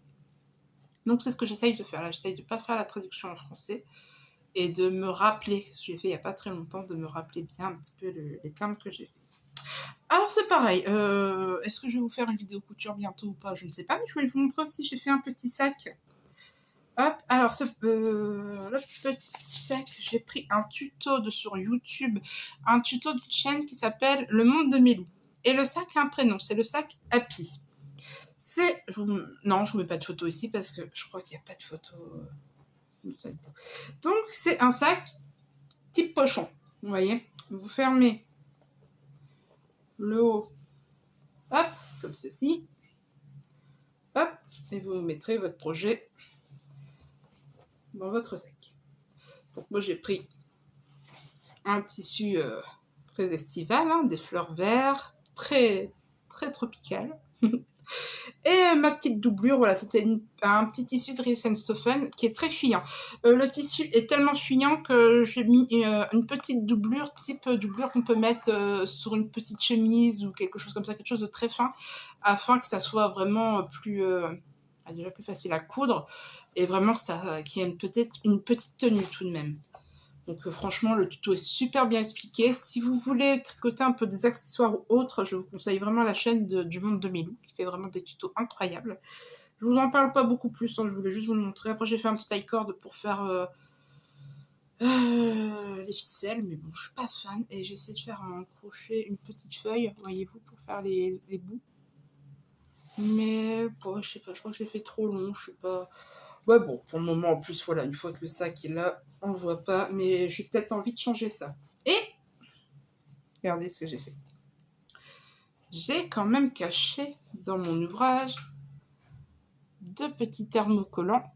Donc c'est ce que j'essaye de faire là, j'essaye de pas faire la traduction en français, et de me rappeler, ce que j'ai fait il n'y a pas très longtemps, de me rappeler bien un petit peu les termes que j'ai fait. Alors c'est pareil, est-ce que je vais vous faire une vidéo couture bientôt ou pas? Je ne sais pas, mais je voulais vous montrer aussi, j'ai fait un petit sac. Hop, alors le petit sac, j'ai pris un tuto sur YouTube, un tuto d'une chaîne qui s'appelle Le Monde de Milou. Et le sac a un prénom, c'est le sac Happy. Non, je ne mets pas de photo ici parce que je crois qu'il n'y a pas de photo... Donc c'est un sac type pochon, vous voyez. Vous fermez le haut, hop, comme ceci, hop, et vous mettrez votre projet dans votre sac. Donc moi j'ai pris un tissu très estival, hein, des fleurs vertes, très très tropical. Et ma petite doublure, voilà, c'était un petit tissu de Ries & Stoffen qui est très fuyant. Le tissu est tellement fuyant que j'ai mis une petite doublure, type doublure qu'on peut mettre sur une petite chemise ou quelque chose comme ça, quelque chose de très fin, afin que ça soit vraiment déjà plus facile à coudre et vraiment qu'il y ait une petite tenue tout de même. Donc franchement, le tuto est super bien expliqué. Si vous voulez tricoter un peu des accessoires ou autres, je vous conseille vraiment la chaîne du Monde de Milou, qui fait vraiment des tutos incroyables. Je vous en parle pas beaucoup plus, hein, je voulais juste vous le montrer. Après, j'ai fait un petit taille corde pour faire les ficelles, mais bon, je suis pas fan. Et j'essaie de faire un crochet, une petite feuille, voyez-vous, pour faire les bouts. Mais bon, je sais pas, je crois que j'ai fait trop long, je sais pas. Ouais, bon, pour le moment, en plus, voilà, une fois que le sac est là, on le voit pas, mais j'ai peut-être envie de changer ça. Et regardez ce que j'ai fait. J'ai quand même caché dans mon ouvrage 2 petits thermocollants,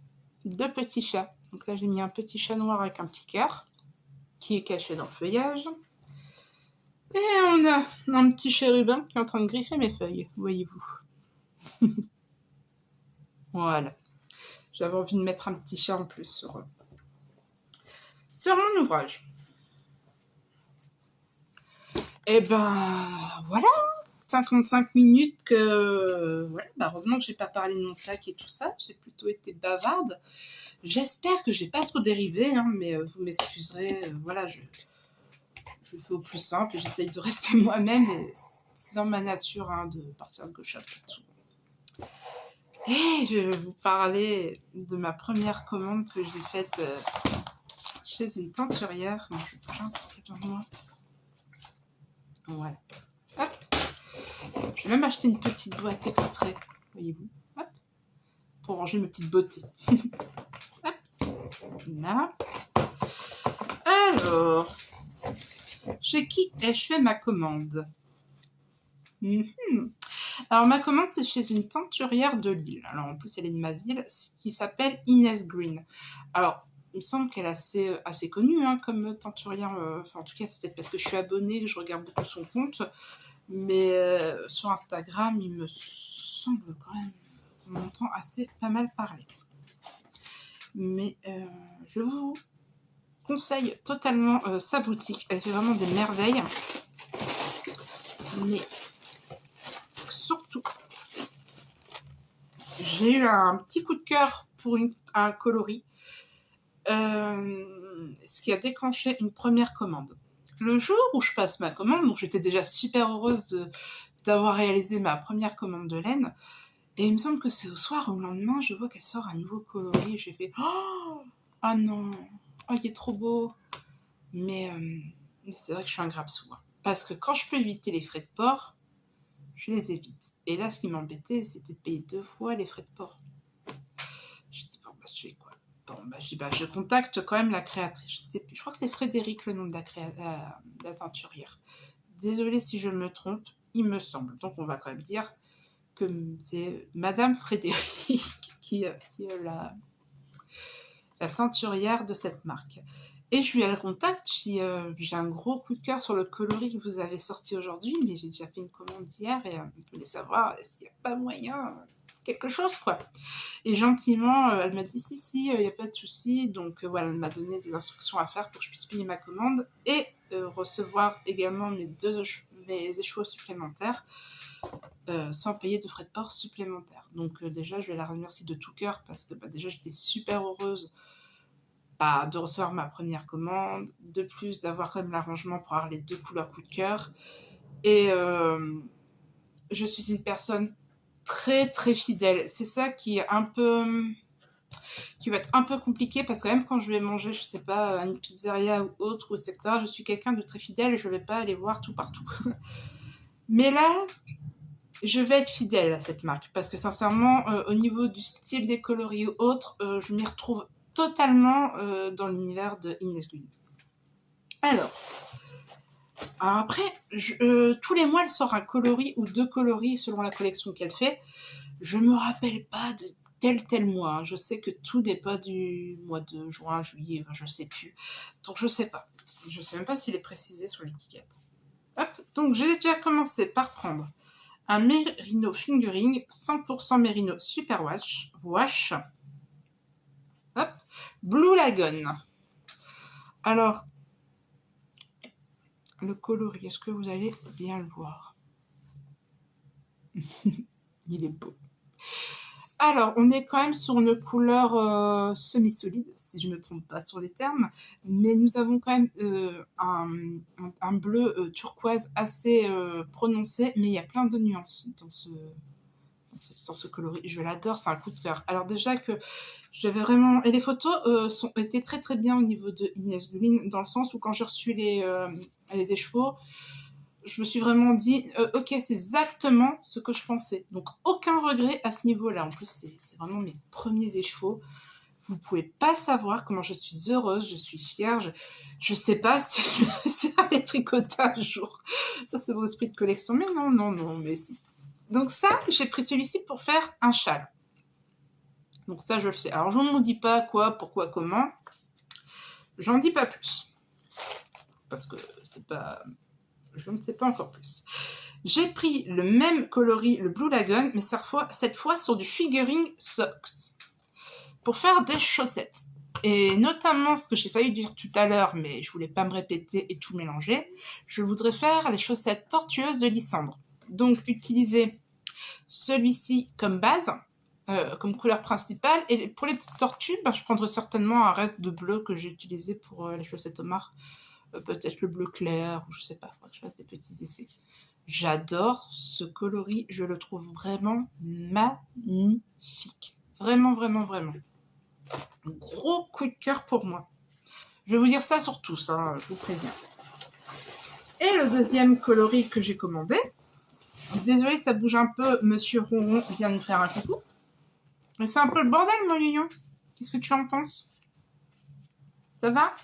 2 petits chats. Donc là, j'ai mis un petit chat noir avec un petit cœur qui est caché dans le feuillage. Et on a un petit chérubin qui est en train de griffer mes feuilles, voyez-vous. Voilà. J'avais envie de mettre un petit chat en plus sur mon ouvrage. Et ben voilà, 55 minutes que... Voilà, bah heureusement que j'ai pas parlé de mon sac et tout ça, j'ai plutôt été bavarde. J'espère que j'ai pas trop dérivé, hein, mais vous m'excuserez, voilà, je le fais au plus simple et j'essaye de rester moi-même et c'est dans ma nature hein, de partir de gauche à droite. Et je vais vous parler de ma première commande que j'ai faite chez une teinturière. Je vais toucher un petit devant moi. Voilà. Hop. J'ai même acheté une petite boîte exprès, voyez-vous. Hop. Pour ranger mes petites beautés. Hop. Là. Alors, chez qui ai-je fait ma commande? Alors, ma commande, c'est chez une teinturière de Lille. Alors, en plus, elle est de ma ville, qui s'appelle Inès Green. Alors, il me semble qu'elle est assez connue hein, comme teinturière. Enfin, en tout cas, c'est peut-être parce que je suis abonnée, que je regarde beaucoup son compte. Mais sur Instagram, il me semble quand même qu'on entend assez pas mal parler. Mais je vous conseille totalement sa boutique. Elle fait vraiment des merveilles. Mais surtout, j'ai eu un petit coup de cœur pour un coloris. Ce qui a déclenché une première commande. Le jour où je passe ma commande, donc j'étais déjà super heureuse d'avoir réalisé ma première commande de laine, et il me semble que c'est au soir ou le lendemain, je vois qu'elle sort un nouveau coloris, et j'ai fait « Oh ah non, oh il est trop beau !» Mais c'est vrai que je suis un grabsou, hein, parce que quand je peux éviter les frais de port, je les évite. Et là, ce qui m'embêtait, c'était de payer 2 fois les frais de port. Je dis « Bon, bah je fais quoi ?» Bon, bah, je contacte quand même la créatrice. Je ne sais plus. Je crois que c'est Frédéric le nom de la teinturière. Désolée si je me trompe, il me semble. Donc on va quand même dire que c'est Madame Frédéric qui est la teinturière de cette marque. Et je lui contacte, j'ai un gros coup de cœur sur le coloris que vous avez sorti aujourd'hui, mais j'ai déjà fait une commande hier et je voulais savoir est-ce qu'il n'y a pas moyen, quelque chose quoi. Et gentiment, elle m'a dit si, il n'y a pas de souci. Donc voilà, elle m'a donné des instructions à faire pour que je puisse payer ma commande et recevoir également mes écheveaux supplémentaires sans payer de frais de port supplémentaires. Donc déjà, je vais la remercier de tout cœur parce que déjà, j'étais super heureuse de recevoir ma première commande, de plus d'avoir quand même l'arrangement pour avoir les 2 couleurs coup de cœur. Et je suis une personne très très fidèle. C'est ça qui va être un peu compliqué parce que même quand je vais manger, je sais pas, à une pizzeria ou autre, etc., je suis quelqu'un de très fidèle et je vais pas aller voir tout partout. Mais là, je vais être fidèle à cette marque parce que sincèrement, au niveau du style des coloris ou autre, je m'y retrouve totalement dans l'univers de Inès Green. Alors après, tous les mois, elle sort un coloris ou 2 coloris selon la collection qu'elle fait. Je me rappelle pas de tel mois. Je sais que tout n'est pas du mois de juin, juillet, je sais plus. Donc je sais pas. Je sais même pas s'il est précisé sur l'étiquette. Hop, donc j'ai déjà commencé par prendre un Merino Fingering 100% Merino Super Wash. Hop, Blue Lagoon. Alors, le coloris, est-ce que vous allez bien le voir? Il est beau. Alors, on est quand même sur une couleur semi-solide, si je ne me trompe pas sur les termes, mais nous avons quand même un bleu turquoise assez prononcé, mais il y a plein de nuances dans ce coloris. Je l'adore, c'est un coup de cœur. Alors déjà que j'avais vraiment... Et les photos étaient très très bien au niveau de Inès Green, dans le sens où quand j'ai reçu les écheveaux, je me suis vraiment dit, ok, c'est exactement ce que je pensais. Donc, aucun regret à ce niveau-là. En plus, c'est vraiment mes premiers écheveaux. Vous ne pouvez pas savoir comment je suis heureuse, je suis fière. Je sais pas si je vais réussir à les tricoter un jour. Ça, c'est mon esprit de collection. Mais non, non, non, mais si. Donc ça, j'ai pris celui-ci pour faire un châle. Donc ça, je le sais. Alors, je ne vous dis pas quoi, pourquoi, comment. J'en dis pas plus. Parce que c'est pas... Je ne sais pas encore plus. J'ai pris le même coloris, le Blue Lagoon, mais cette fois sur du figuring socks. Pour faire des chaussettes. Et notamment, ce que j'ai failli dire tout à l'heure, mais je voulais pas me répéter et tout mélanger, je voudrais faire les chaussettes tortueuses de Lysandre. Donc, utiliser celui-ci comme base, comme couleur principale. Et pour les petites tortues, ben, je prendrai certainement un reste de bleu que j'ai utilisé pour les chaussettes Omar. Peut-être le bleu clair, ou je sais pas, il faudra que je fasse des petits essais. J'adore ce coloris, je le trouve vraiment magnifique. Vraiment, vraiment, vraiment. Gros coup de cœur pour moi. Je vais vous dire ça sur tous, hein, je vous préviens. Et le deuxième coloris que j'ai commandé, désolé, ça bouge un peu, Monsieur Ronron vient nous faire un coucou. Mais c'est un peu le bordel, mon lion. Qu'est-ce que tu en penses? Ça va?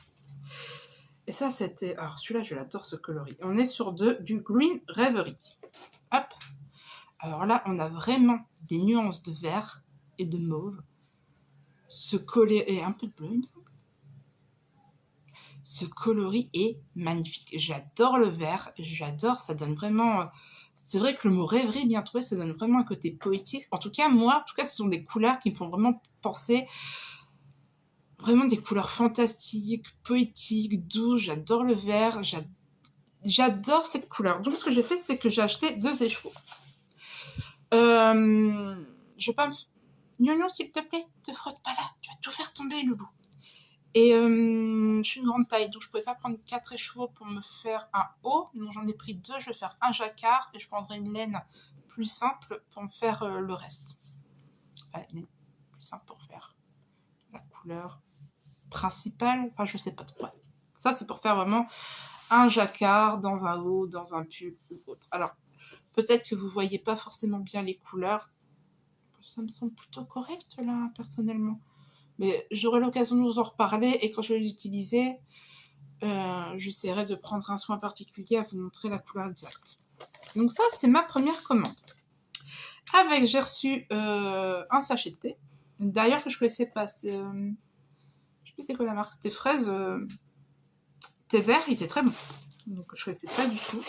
Et ça, c'était... Alors, celui-là, je l'adore, ce coloris. On est sur du Green Reverie. Hop. Alors là, on a vraiment des nuances de vert et de mauve. Ce coloris... Et un peu de bleu, il me semble. Ce coloris est magnifique. J'adore le vert. J'adore, ça donne vraiment... C'est vrai que le mot rêverie, bien trouvé, ça donne vraiment un côté poétique. En tout cas, moi, ce sont des couleurs qui me font vraiment penser... Vraiment des couleurs fantastiques, poétiques, douces. J'adore le vert. J'adore cette couleur. Donc, ce que j'ai fait, c'est que j'ai acheté 2 écheveaux. Je vais pas me... Gnon, s'il te plaît, te frotte pas là. Tu vas tout faire tomber, le loup. Et je suis une grande taille, donc je pouvais pas prendre 4 écheveaux pour me faire un haut. Donc, j'en ai pris 2. Je vais faire un jacquard et je prendrai une laine plus simple pour me faire le reste. Enfin, une laine plus simple pour faire la couleur principale. Enfin, je sais pas trop. Ça, c'est pour faire vraiment un jacquard dans un haut, dans un pull ou autre. Alors, peut-être que vous voyez pas forcément bien les couleurs. Ça me semble plutôt correct, là, personnellement. Mais j'aurai l'occasion de vous en reparler et quand je vais l'utiliser, j'essaierai de prendre un soin particulier à vous montrer la couleur exacte. Donc ça, c'est ma première commande. Avec, j'ai reçu un sachet de thé. D'ailleurs, que je connaissais pas. C'est, je sais plus c'est quoi la marque. C'était fraise thé vert. Il était très bon. Donc je connaissais pas du tout.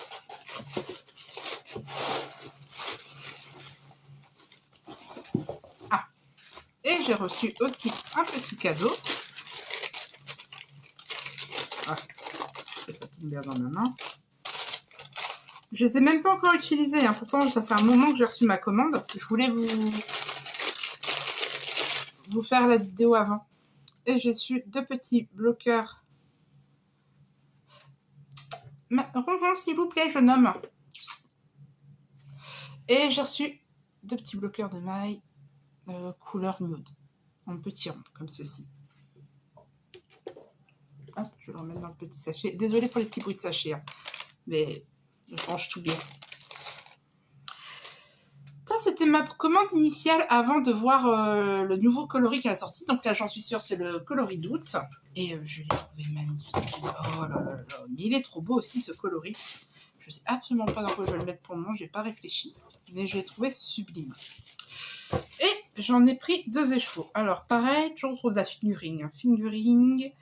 Ah. Et j'ai reçu aussi un petit cadeau. Ah. Ça tombe bien dans ma main. Je les ai même pas encore utilisés. Hein. Pourtant, ça fait un moment que j'ai reçu ma commande. Je voulais vous faire la vidéo avant. Et j'ai reçu 2 petits bloqueurs. Ronron, s'il vous plaît, jeune homme. Et j'ai reçu 2 petits bloqueurs de mailles couleur nude. En petit rond, comme ceci. Hop, je vais le remettre dans le petit sachet. Désolée pour les petits bruits de sachet. Hein. Mais je range tout bien. Ça, c'était ma commande initiale avant de voir le nouveau coloris qui a sorti. Donc là, j'en suis sûre, c'est le coloris d'août. Et je l'ai trouvé magnifique. Oh là là là. Mais il est trop beau aussi, ce coloris. Je sais absolument pas dans quoi je vais le mettre pour le moment. J'ai pas réfléchi. Mais je l'ai trouvé sublime. Et j'en ai pris 2 écheveaux. Alors, pareil, toujours trop de la figuring. Figuring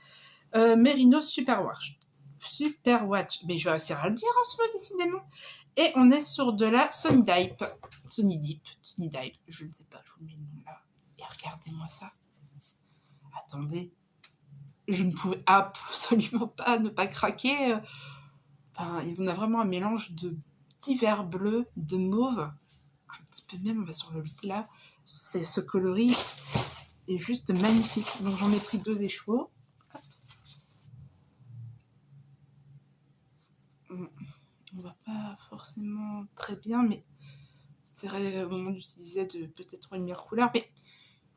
Merino Superwatch. Superwatch. Mais je vais réussir à le dire en ce moment, décidément. Et on est sur de la Sonny Dipe. Sonny Dipe. Je ne sais pas, je vous mets le nom là. Et regardez-moi ça. Attendez. Je ne pouvais absolument pas ne pas craquer. Enfin, on a vraiment un mélange de divers bleus, de mauve. Un petit peu même, on va sur le là. Ce coloris est juste magnifique. Donc j'en ai pris 2 écheveaux. On va pas forcément très bien, mais c'est vrai au moment d'utiliser de peut-être une meilleure couleur. Mais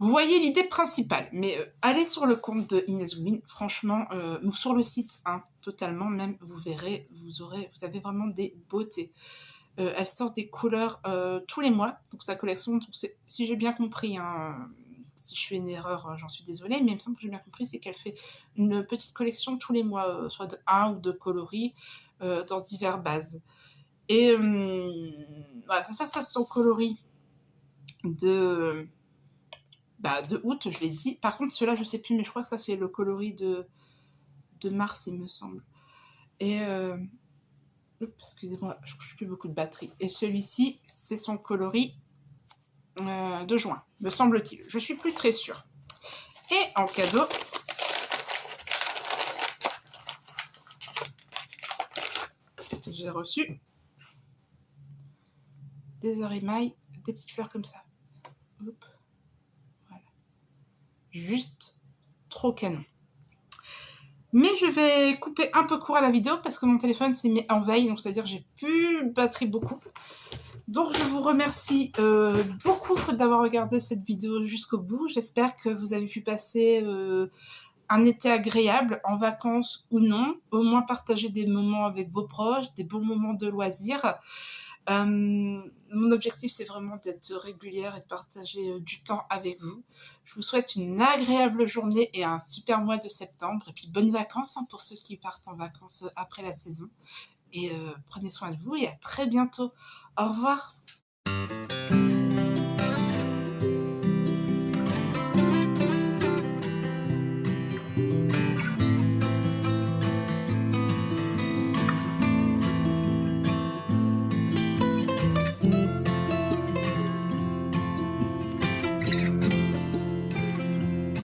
Vous voyez l'idée principale, mais allez sur le compte de Inès Goumine, franchement, ou sur le site, hein, totalement même, vous verrez, vous avez vraiment des beautés. Elle sort des couleurs tous les mois, donc sa collection, donc si j'ai bien compris, hein, si je fais une erreur, j'en suis désolée, mais il me semble que j'ai bien compris, c'est qu'elle fait une petite collection tous les mois, soit de 1 ou 2 coloris, dans diverses bases. Et voilà, ça c'est son coloris de août, je l'ai dit. Par contre, ceux-là, je sais plus, mais je crois que ça, c'est le coloris de mars, il me semble. Et excusez-moi, je n'ai plus beaucoup de batterie. Et celui-ci, c'est son coloris de juin, me semble-t-il. Je suis plus très sûre. Et en cadeau, j'ai reçu des orimailles, des petites fleurs comme ça. Hop. Voilà. Juste trop canon. Mais je vais couper un peu court à la vidéo parce que mon téléphone s'est mis en veille, donc c'est-à-dire que j'ai plus de batterie beaucoup. Donc je vous remercie beaucoup d'avoir regardé cette vidéo jusqu'au bout. J'espère que vous avez pu passer un été agréable, en vacances ou non. Au moins partager des moments avec vos proches, des bons moments de loisirs. Mon objectif, c'est vraiment d'être régulière et de partager du temps avec vous. Je vous souhaite une agréable journée et un super mois de septembre. Et puis bonnes vacances hein, pour ceux qui partent en vacances après la saison. Et prenez soin de vous et à très bientôt. Au revoir.